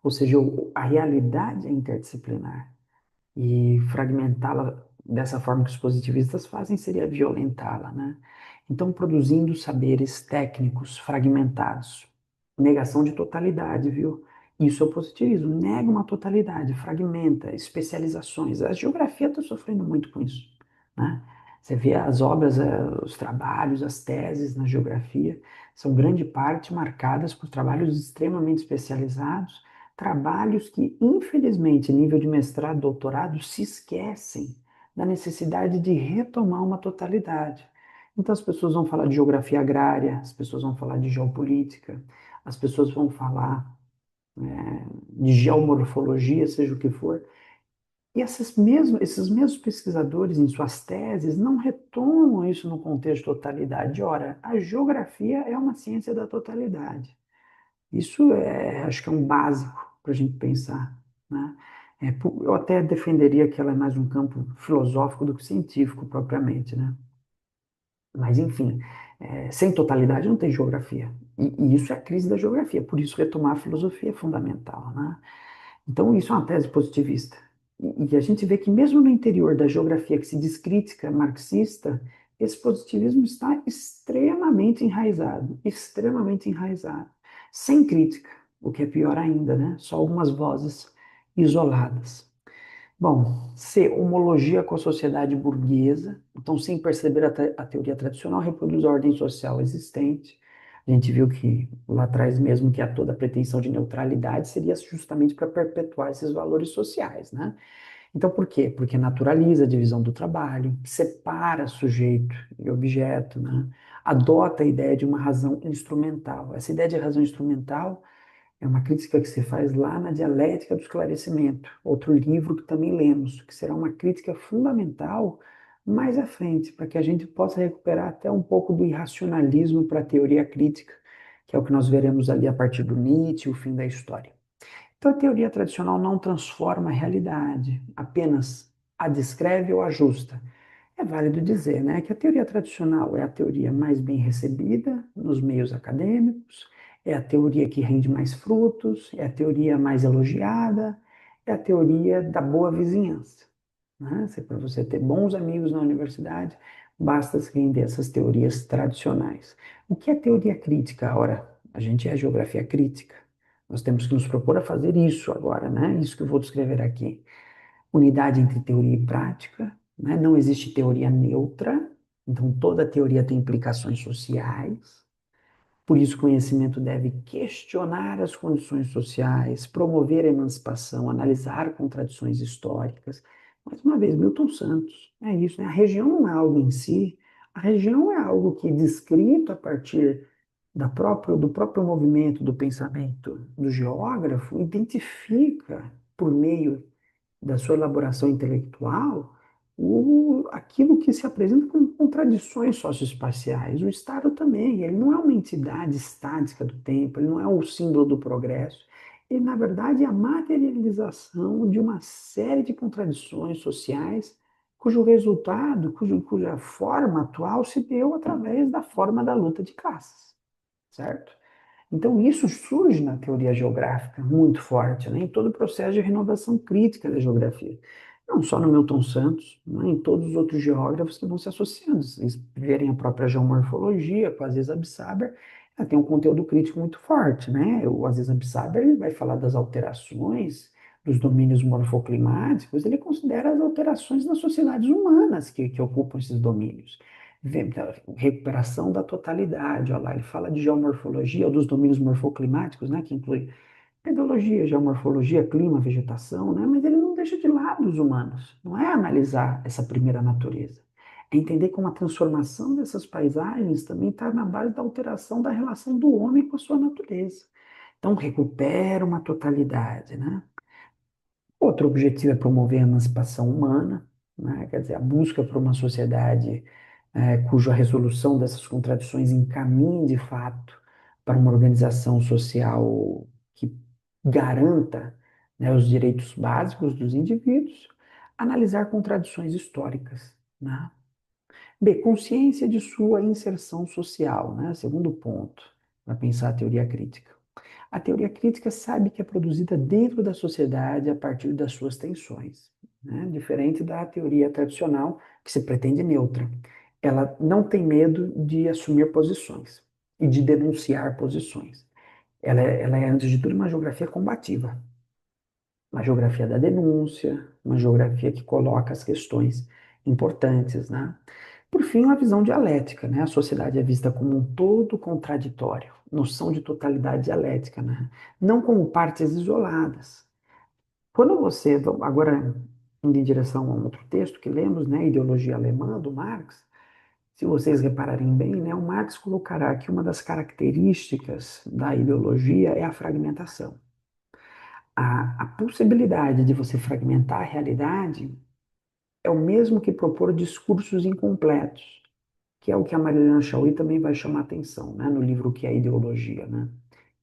Ou seja, a realidade é interdisciplinar. E fragmentá-la dessa forma que os positivistas fazem seria violentá-la, né? Então, produzindo saberes técnicos fragmentados. Negação de totalidade, viu? Isso é o positivismo. Nega uma totalidade, fragmenta, especializações. A geografia está sofrendo muito com isso, né? Você vê as obras, os trabalhos, as teses na geografia, são grande parte marcadas por trabalhos extremamente especializados, trabalhos que, infelizmente, nível de mestrado, doutorado, se esquecem da necessidade de retomar uma totalidade. Então, as pessoas vão falar de geografia agrária, as pessoas vão falar de geopolítica, as pessoas vão falar de geomorfologia, seja o que for. E esses mesmos pesquisadores, em suas teses, não retomam isso no contexto de totalidade. Ora, a geografia é uma ciência da totalidade. Isso acho que é um básico para a gente pensar, né? Eu até defenderia que ela é mais um campo filosófico do que científico propriamente, né? Mas, enfim, sem totalidade não tem geografia. E isso é a crise da geografia. Por isso, retomar a filosofia é fundamental, né? Então, isso é uma tese positivista. E a gente vê que, mesmo no interior da geografia que se diz crítica marxista, esse positivismo está extremamente enraizado, sem crítica, o que é pior ainda, né? Só algumas vozes isoladas. Bom, C, homologia com a sociedade burguesa. Então, sem perceber a teoria tradicional, reproduz a ordem social existente. A gente viu que lá atrás mesmo que há toda a pretensão de neutralidade seria justamente para perpetuar esses valores sociais, né? Então, por quê? Porque naturaliza a divisão do trabalho, separa sujeito e objeto, né? Adota a ideia de uma razão instrumental. Essa ideia de razão instrumental é uma crítica que se faz lá na Dialética do Esclarecimento, outro livro que também lemos, que será uma crítica fundamental mais à frente, para que a gente possa recuperar até um pouco do irracionalismo para a teoria crítica, que é o que nós veremos ali a partir do Nietzsche, o fim da história. Então, a teoria tradicional não transforma a realidade, apenas a descreve ou ajusta. É válido dizer, né, que a teoria tradicional é a teoria mais bem recebida nos meios acadêmicos, é a teoria que rende mais frutos, é a teoria mais elogiada, é a teoria da boa vizinhança. Né? Para você ter bons amigos na universidade, basta se render essas teorias tradicionais. O que é teoria crítica? Ora, a gente é geografia crítica. Nós temos que nos propor a fazer isso agora, né? Isso que eu vou descrever aqui. Unidade entre teoria e prática, né? Não existe teoria neutra, então toda teoria tem implicações sociais. Por isso, o conhecimento deve questionar as condições sociais, promover a emancipação, analisar contradições históricas. Mais uma vez, Milton Santos, é isso, né? A região não é algo em si, a região é algo que, descrito a partir do próprio movimento do pensamento do geógrafo, identifica, por meio da sua elaboração intelectual, aquilo que se apresenta como contradições socioespaciais. O Estado também, ele não é uma entidade estática do tempo, ele não é o símbolo do progresso. Ele, na verdade, é a materialização de uma série de contradições sociais, cujo resultado, cuja forma atual se deu através da forma da luta de classes, certo? Então, isso surge na teoria geográfica muito forte, né, em todo o processo de renovação crítica da geografia. Não só no Milton Santos, né, em todos os outros geógrafos que vão se associando. Se eles verem a própria geomorfologia, com o Aziz Absaber, ela tem um conteúdo crítico muito forte. Né? O Aziz Absaber ele vai falar das alterações dos domínios morfoclimáticos, ele considera as alterações nas sociedades humanas que ocupam esses domínios. Recuperação da totalidade, olha lá, ele fala de geomorfologia, ou dos domínios morfoclimáticos, né, que inclui pedologia, geomorfologia, clima, vegetação, né, mas ele não deixa de lado os humanos, não é analisar essa primeira natureza, é entender como a transformação dessas paisagens também está na base da alteração da relação do homem com a sua natureza. Então, recupera uma totalidade, né? Outro objetivo é promover a emancipação humana, né? Quer dizer, a busca por uma sociedade cuja resolução dessas contradições encaminhe de fato para uma organização social que garanta, né, os direitos básicos dos indivíduos, analisar contradições históricas, né? B, consciência de sua inserção social, né? Segundo ponto, para pensar a teoria crítica. A teoria crítica sabe que é produzida dentro da sociedade a partir das suas tensões, né? Diferente da teoria tradicional, que se pretende neutra. Ela não tem medo de assumir posições e de denunciar posições. Ela é, antes de tudo, uma geografia combativa, uma geografia da denúncia, uma geografia que coloca as questões importantes, né? Por fim, uma visão dialética, né? A sociedade é vista como um todo contraditório, noção de totalidade dialética, né? Não como partes isoladas. Quando você, agora indo em direção a um outro texto que lemos, né, Ideologia Alemã, do Marx. Se vocês repararem bem, né, o Marx colocará que uma das características da ideologia é a fragmentação. A possibilidade de você fragmentar a realidade é o mesmo que propor discursos incompletos, que é o que a Marilena Chauí também vai chamar atenção, né, no livro que é a Ideologia, né?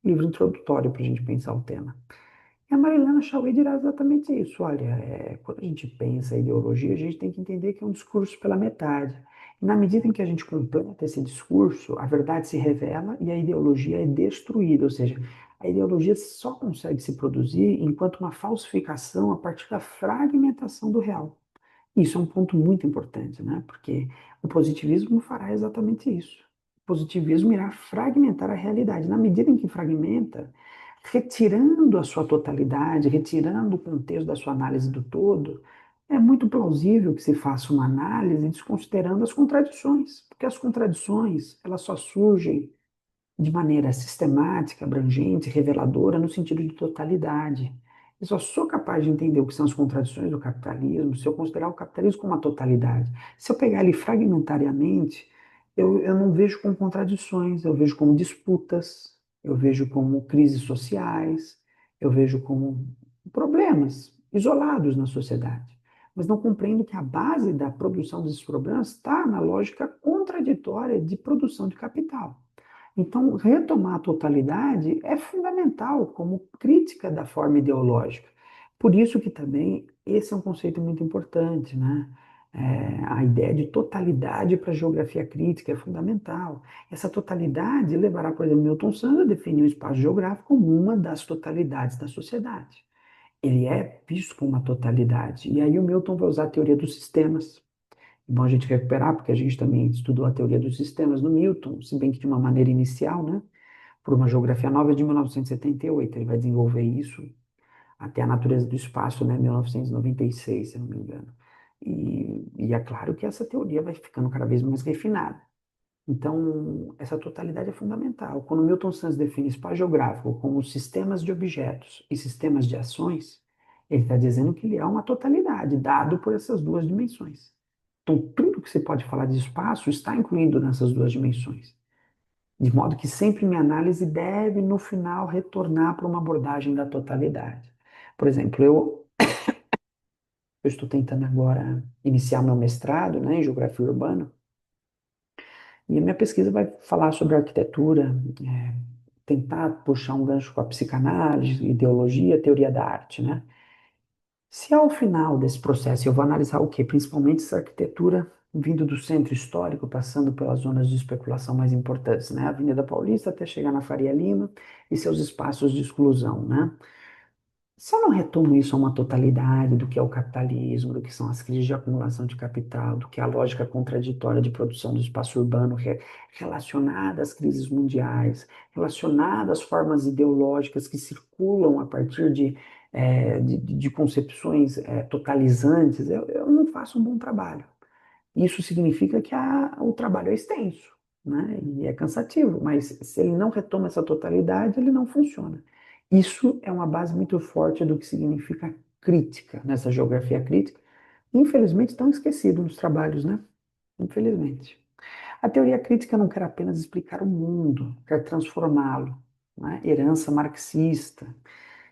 Livro introdutório para a gente pensar o tema. E a Marilena Chauí dirá exatamente isso. Olha, quando a gente pensa em ideologia, a gente tem que entender que é um discurso pela metade. E na medida em que a gente completa esse discurso, a verdade se revela e a ideologia é destruída. Ou seja, a ideologia só consegue se produzir enquanto uma falsificação a partir da fragmentação do real. Isso é um ponto muito importante, né? Porque o positivismo fará exatamente isso. O positivismo irá fragmentar a realidade. Na medida em que fragmenta, retirando a sua totalidade, retirando o contexto da sua análise do todo, é muito plausível que se faça uma análise desconsiderando as contradições, porque as contradições, elas só surgem de maneira sistemática, abrangente, reveladora, no sentido de totalidade. Eu só sou capaz de entender o que são as contradições do capitalismo se eu considerar o capitalismo como uma totalidade. Se eu pegar ele fragmentariamente, eu não vejo como contradições, eu vejo como disputas, eu vejo como crises sociais, eu vejo como problemas isolados na sociedade. Mas não compreendo que a base da produção desses problemas está na lógica contraditória de produção de capital. Então, retomar a totalidade é fundamental como crítica da forma ideológica. Por isso que também esse é um conceito muito importante, né? A ideia de totalidade para a geografia crítica é fundamental. Essa totalidade levará, por exemplo, Milton Santos a definir o espaço geográfico como uma das totalidades da sociedade. Ele é visto como uma totalidade. E aí o Milton vai usar a teoria dos sistemas. Bom a gente recuperar, porque a gente também estudou a teoria dos sistemas no Milton, se bem que de uma maneira inicial, né? Por uma geografia nova de 1978. Ele vai desenvolver isso até a natureza do espaço, né? 1996, se eu não me engano. E é claro que essa teoria vai ficando cada vez mais refinada. Então, essa totalidade é fundamental. Quando Milton Santos define espaço geográfico como sistemas de objetos e sistemas de ações, ele está dizendo que ele é uma totalidade, dado por essas duas dimensões. Então, tudo que você pode falar de espaço está incluído nessas duas dimensões. De modo que sempre minha análise deve, no final, retornar para uma abordagem da totalidade. Por exemplo, eu estou tentando agora iniciar meu mestrado, né, em geografia urbana, e a minha pesquisa vai falar sobre arquitetura, tentar puxar um gancho com a psicanálise, ideologia, teoria da arte, né? Se ao final desse processo eu vou analisar o quê? Principalmente essa arquitetura vindo do centro histórico, passando pelas zonas de especulação mais importantes, né? Avenida Paulista até chegar na Faria Lima e seus espaços de exclusão, né? Se eu não retomo isso a uma totalidade do que é o capitalismo, do que são as crises de acumulação de capital, do que é a lógica contraditória de produção do espaço urbano relacionada às crises mundiais, relacionada às formas ideológicas que circulam a partir de concepções totalizantes, eu não faço um bom trabalho. Isso significa que o trabalho é extenso, né? E é cansativo, mas se ele não retoma essa totalidade, ele não funciona. Isso é uma base muito forte do que significa crítica, nessa geografia crítica. Infelizmente, estão esquecidos nos trabalhos, né? Infelizmente. A teoria crítica não quer apenas explicar o mundo, quer transformá-lo, né? Herança marxista.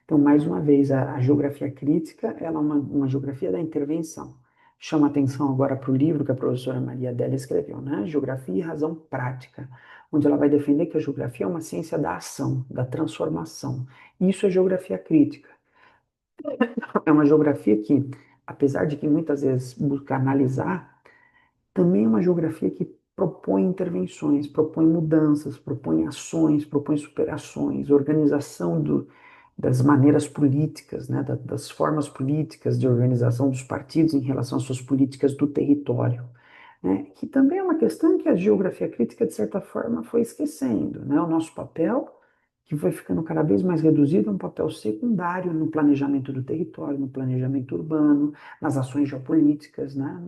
Então, mais uma vez, a geografia crítica, ela é uma geografia da intervenção. Chama atenção agora para o livro que a professora Maria Adélia escreveu, né? Geografia e Razão Prática, onde ela vai defender que a geografia é uma ciência da ação, da transformação. Isso é geografia crítica. É uma geografia que, apesar de que muitas vezes busca analisar, também é uma geografia que propõe intervenções, propõe mudanças, propõe ações, propõe superações, organização das maneiras políticas, né, das formas políticas de organização dos partidos em relação às suas políticas do território, né, que também é uma questão que a geografia crítica, de certa forma, foi esquecendo, né, o nosso papel, que foi ficando cada vez mais reduzido, é um papel secundário no planejamento do território, no planejamento urbano, nas ações geopolíticas, né,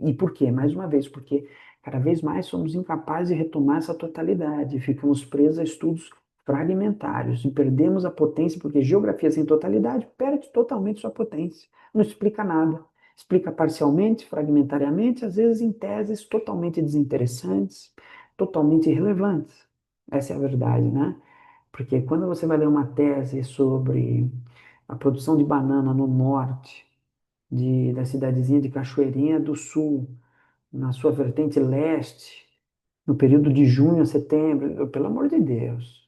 e por quê? Mais uma vez, porque cada vez mais somos incapazes de retomar essa totalidade, ficamos presos a estudos fragmentários e perdemos a potência, porque geografia sem totalidade perde totalmente sua potência. Não explica nada. Explica parcialmente, fragmentariamente, às vezes em teses totalmente desinteressantes, totalmente irrelevantes. Essa é a verdade, né? Porque quando você vai ler uma tese sobre a produção de banana no norte da cidadezinha de Cachoeirinha do Sul, na sua vertente leste, no período de junho a setembro, pelo amor de Deus,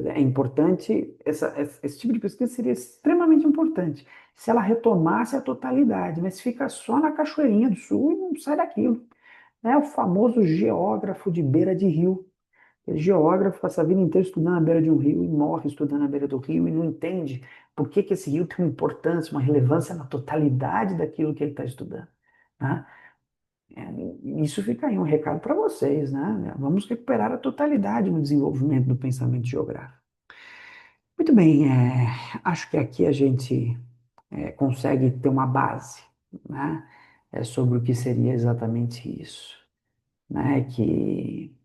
é importante, esse tipo de pesquisa seria extremamente importante se ela retomasse a totalidade, mas fica só na Cachoeirinha do Sul e não sai daquilo. É o famoso geógrafo de beira de rio. Aquele geógrafo passa a vida inteira estudando a beira de um rio e morre estudando a beira do rio e não entende por que que esse rio tem uma importância, uma relevância na totalidade daquilo que ele está estudando. Né? Isso fica aí um recado para vocês, né? Vamos recuperar a totalidade no desenvolvimento do pensamento geográfico. Muito bem, acho que aqui a gente consegue ter uma base, né? Sobre o que seria exatamente isso, né? Que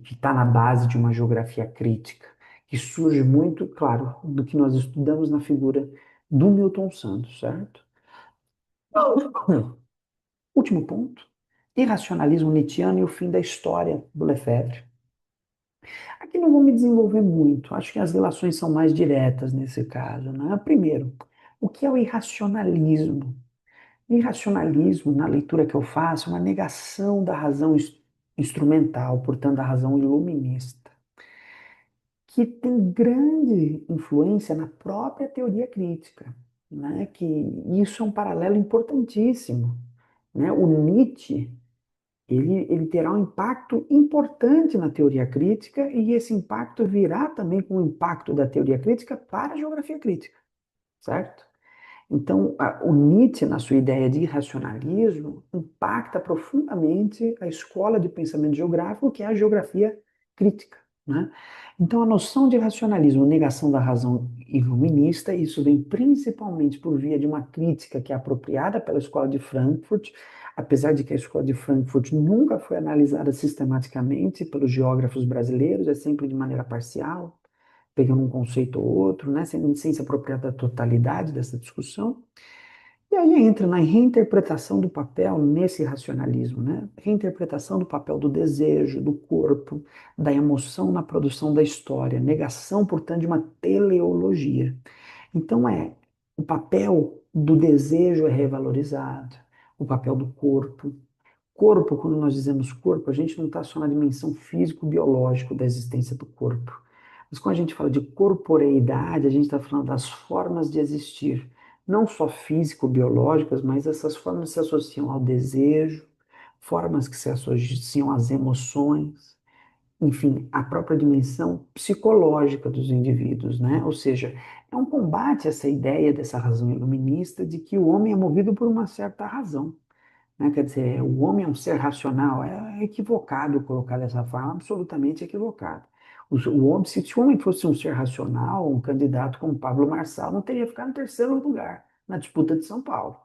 está na base de uma geografia crítica, que surge muito, claro, do que nós estudamos na figura do Milton Santos, certo? Último ponto, irracionalismo nietzschiano e o fim da história do Lefebvre. Aqui não vou me desenvolver muito, acho que as relações são mais diretas nesse caso, né? Primeiro, o que é o irracionalismo? Irracionalismo, na leitura que eu faço, é uma negação da razão instrumental, portanto, da razão iluminista, que tem grande influência na própria teoria crítica, né? Que isso é um paralelo importantíssimo, né? O Nietzsche ele terá um impacto importante na teoria crítica e esse impacto virá também com o impacto da teoria crítica para a geografia crítica, certo? Então, o Nietzsche, na sua ideia de irracionalismo, impacta profundamente a escola de pensamento geográfico, que é a geografia crítica, né? Então, a noção de racionalismo, negação da razão iluminista, isso vem principalmente por via de uma crítica que é apropriada pela escola de Frankfurt, apesar de que a escola de Frankfurt nunca foi analisada sistematicamente pelos geógrafos brasileiros, é sempre de maneira parcial, pegando um conceito ou outro, né, sem se apropriar da totalidade dessa discussão. E aí entra na reinterpretação do papel nesse racionalismo, né? Reinterpretação do papel do desejo, do corpo, da emoção na produção da história, negação, portanto, de uma teleologia. Então o papel do desejo é revalorizado, o papel do corpo. Corpo, quando nós dizemos corpo, a gente não está só na dimensão físico-biológica da existência do corpo. Mas quando a gente fala de corporeidade, a gente está falando das formas de existir, não só físico-biológicas, mas essas formas se associam ao desejo, formas que se associam às emoções, enfim, a própria dimensão psicológica dos indivíduos, né? Ou seja, é um combate a essa ideia dessa razão iluminista de que o homem é movido por uma certa razão, né? Quer dizer, o homem é um ser racional, é equivocado colocar dessa forma, absolutamente equivocado. O homem, se o homem fosse um ser racional, um candidato como Pablo Marçal, não teria ficado em terceiro lugar na disputa de São Paulo,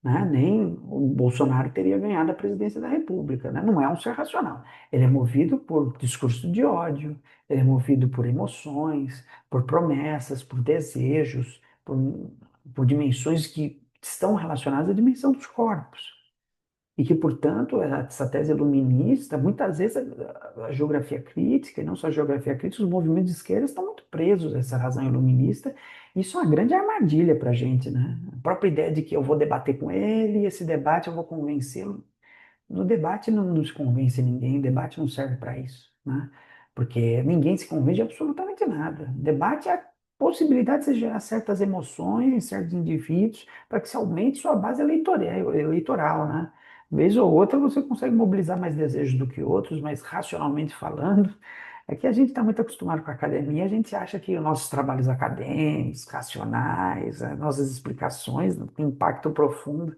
né? Nem o Bolsonaro teria ganhado a presidência da República, né? Não é um ser racional. Ele é movido por discurso de ódio, ele é movido por emoções, por promessas, por desejos, por dimensões que estão relacionadas à dimensão dos corpos. E que, portanto, essa tese iluminista, muitas vezes a geografia crítica, e não só a geografia crítica, os movimentos de esquerda estão muito presos a essa razão iluminista. Isso é uma grande armadilha para a gente, né? A própria ideia de que eu vou debater com ele, e esse debate eu vou convencê-lo. No debate não se convence ninguém, o debate não serve para isso, né? Porque ninguém se convence de absolutamente nada. Debate é a possibilidade de você gerar certas emoções em certos indivíduos para que se aumente sua base eleitoral, né? Vez ou outra você consegue mobilizar mais desejos do que outros, mas racionalmente falando, é que a gente está muito acostumado com a academia, a gente acha que os nossos trabalhos acadêmicos, racionais, as nossas explicações têm impacto profundo.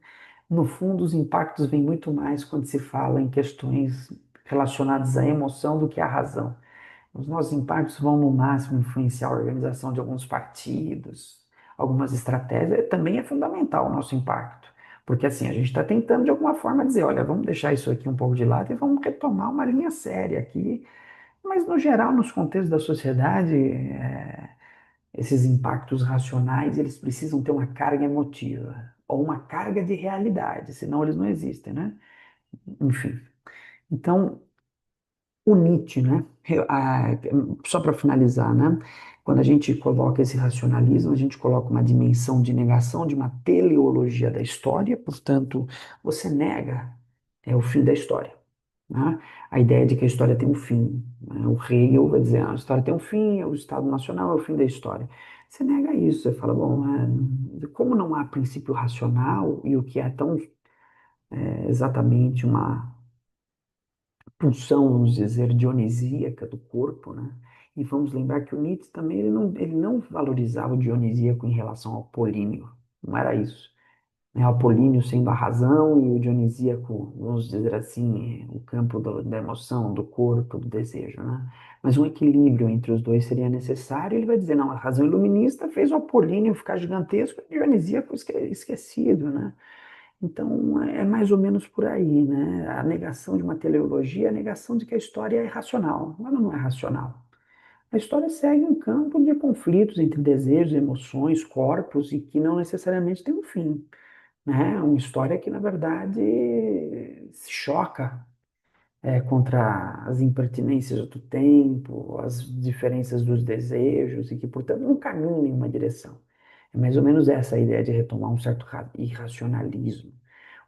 No fundo, os impactos vêm muito mais quando se fala em questões relacionadas à emoção do que à razão. Os nossos impactos vão, no máximo, influenciar a organização de alguns partidos, algumas estratégias. Também é fundamental o nosso impacto, porque assim, a gente está tentando, de alguma forma, dizer: olha, vamos deixar isso aqui um pouco de lado e vamos retomar uma linha séria aqui, Mas, no geral, nos contextos da sociedade, esses impactos racionais, eles precisam ter uma carga emotiva ou uma carga de realidade, senão eles não existem, né? Enfim. Então, o Nietzsche, né? Só para finalizar, né? Quando a gente coloca esse racionalismo, a gente coloca uma dimensão de negação de uma teleologia da história, portanto, você nega o fim da história, né? A ideia de que a história tem um fim, né? O Hegel vai dizer, a história tem um fim, o Estado Nacional é o fim da história. Você nega isso, você fala, bom, como não há princípio racional e o que é tão exatamente uma pulsão, vamos dizer, dionisíaca do corpo, né? E vamos lembrar que o Nietzsche também ele não valorizava o dionisíaco em relação ao apolíneo, não era isso. Né? O apolíneo sendo a razão e o dionisíaco, vamos dizer assim, o campo da emoção, do corpo, do desejo, né? Mas um equilíbrio entre os dois seria necessário. Ele vai dizer, não, a razão iluminista fez o apolíneo ficar gigantesco e o dionisíaco esquecido, né? Então, é mais ou menos por aí, né? A negação de uma teleologia é a negação de que a história é racional. Ela não é racional. A história segue um campo de conflitos entre desejos, emoções, corpos e que não necessariamente tem um fim, né? Uma história que, na verdade, se choca contra as impertinências do tempo, as diferenças dos desejos e que, portanto, não caminha em uma direção. É mais ou menos essa a ideia de retomar um certo irracionalismo.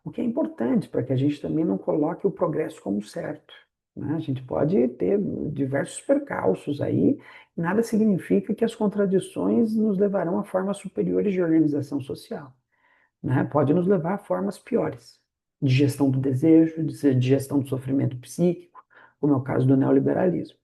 O que é importante para que a gente também não coloque o progresso como certo, né? A gente pode ter diversos percalços aí, e nada significa que as contradições nos levarão a formas superiores de organização social, né? Pode nos levar a formas piores, de gestão do desejo, de gestão do sofrimento psíquico, como é o caso do neoliberalismo.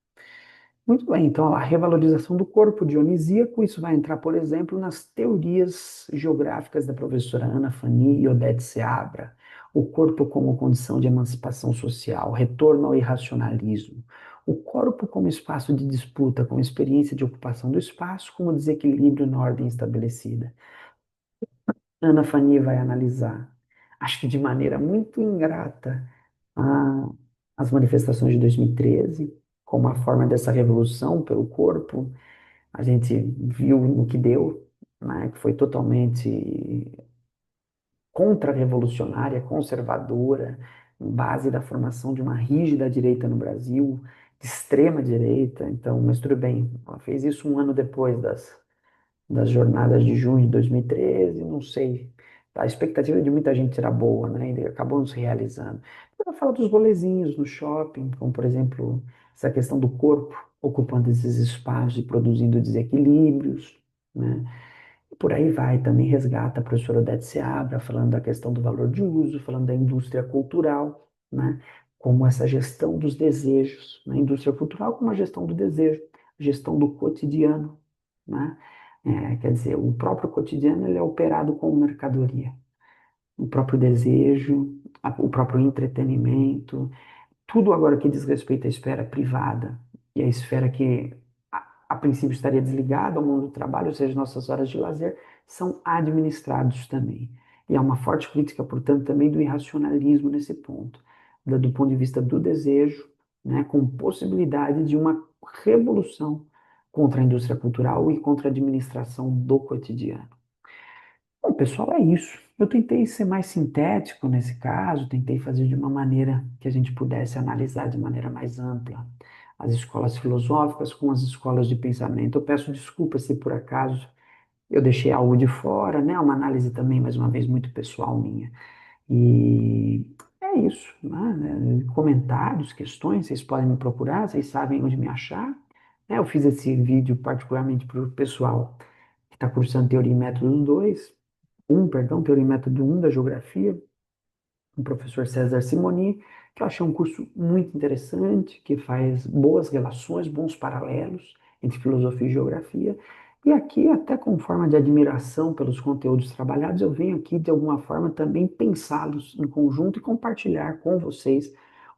Muito bem, então a revalorização do corpo dionisíaco, isso vai entrar, por exemplo, nas teorias geográficas da professora Ana Fani e Odete Seabra, o corpo como condição de emancipação social, retorno ao irracionalismo, o corpo como espaço de disputa, como experiência de ocupação do espaço, como desequilíbrio na ordem estabelecida. Ana Fani vai analisar, acho que de maneira muito ingrata, a- as manifestações de 2013 como uma forma dessa revolução pelo corpo. A gente viu no que deu, né, que foi totalmente contra-revolucionária, conservadora, em base da formação de uma rígida direita no Brasil, de extrema direita. Então, mas tudo bem, ela fez isso um ano depois das jornadas de junho de 2013, não sei. A expectativa de muita gente era boa, né? E acabou não se realizando. Ela fala dos rolezinhos no shopping, como por exemplo, essa questão do corpo ocupando esses espaços e produzindo desequilíbrios, né? E por aí vai, também resgata a professora Odete Seabra, falando da questão do valor de uso, falando da indústria cultural, né? Como essa gestão dos desejos, na indústria cultural, como a gestão do desejo, gestão do cotidiano, né? Quer dizer, o próprio cotidiano ele é operado como mercadoria. O próprio desejo, o próprio entretenimento, tudo agora que diz respeito à esfera privada e à esfera que a princípio estaria desligada ao mundo do trabalho, ou seja, nossas horas de lazer, são administrados também. E há uma forte crítica, portanto, também do irracionalismo nesse ponto, do ponto de vista do desejo, né, com possibilidade de uma revolução contra a indústria cultural e contra a administração do cotidiano. Bom, pessoal, é isso. Eu tentei ser mais sintético nesse caso, tentei fazer de uma maneira que a gente pudesse analisar de maneira mais ampla as escolas filosóficas com as escolas de pensamento. Eu peço desculpas se por acaso eu deixei algo de fora, né? Uma análise também, mais uma vez, muito pessoal minha. E é isso, né? Comentários, questões, vocês podem me procurar, vocês sabem onde me achar. Eu fiz esse vídeo particularmente para o pessoal que está cursando Teoria e Método 2, perdão, Teoria e Método 1 da Geografia, o professor César Simoni, que eu achei um curso muito interessante, que faz boas relações, bons paralelos entre filosofia e geografia. E aqui, até com forma de admiração pelos conteúdos trabalhados, eu venho aqui, de alguma forma, também pensá-los em conjunto e compartilhar com vocês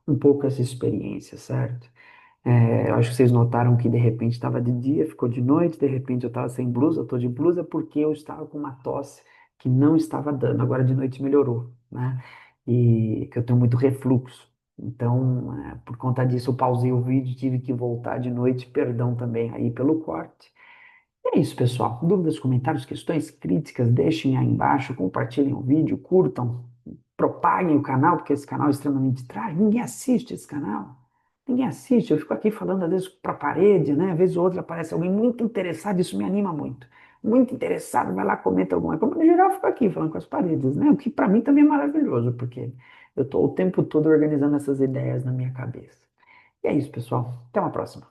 um pouco essa experiência, certo? Eu acho que vocês notaram que de repente estava de dia, ficou de noite, de repente eu estava sem blusa, estou de blusa porque eu estava com uma tosse que não estava dando, agora de noite melhorou, né? E que eu tenho muito refluxo. Então, por conta disso, eu pausei o vídeo, tive que voltar de noite, perdão também aí pelo corte. É isso, pessoal. Dúvidas, comentários, questões, críticas, deixem aí embaixo, compartilhem o vídeo, curtam, propaguem o canal, porque esse canal é extremamente trágico. Ninguém assiste esse canal. Ninguém assiste. Eu fico aqui falando, às vezes, para a parede, né? Às vezes ou outra aparece alguém muito interessado, isso me anima muito. Muito interessado, vai lá, comenta alguma coisa. Como, no geral, eu fico aqui falando com as paredes, né? O que para mim também é maravilhoso, porque eu estou o tempo todo organizando essas ideias na minha cabeça. E é isso, pessoal. Até uma próxima.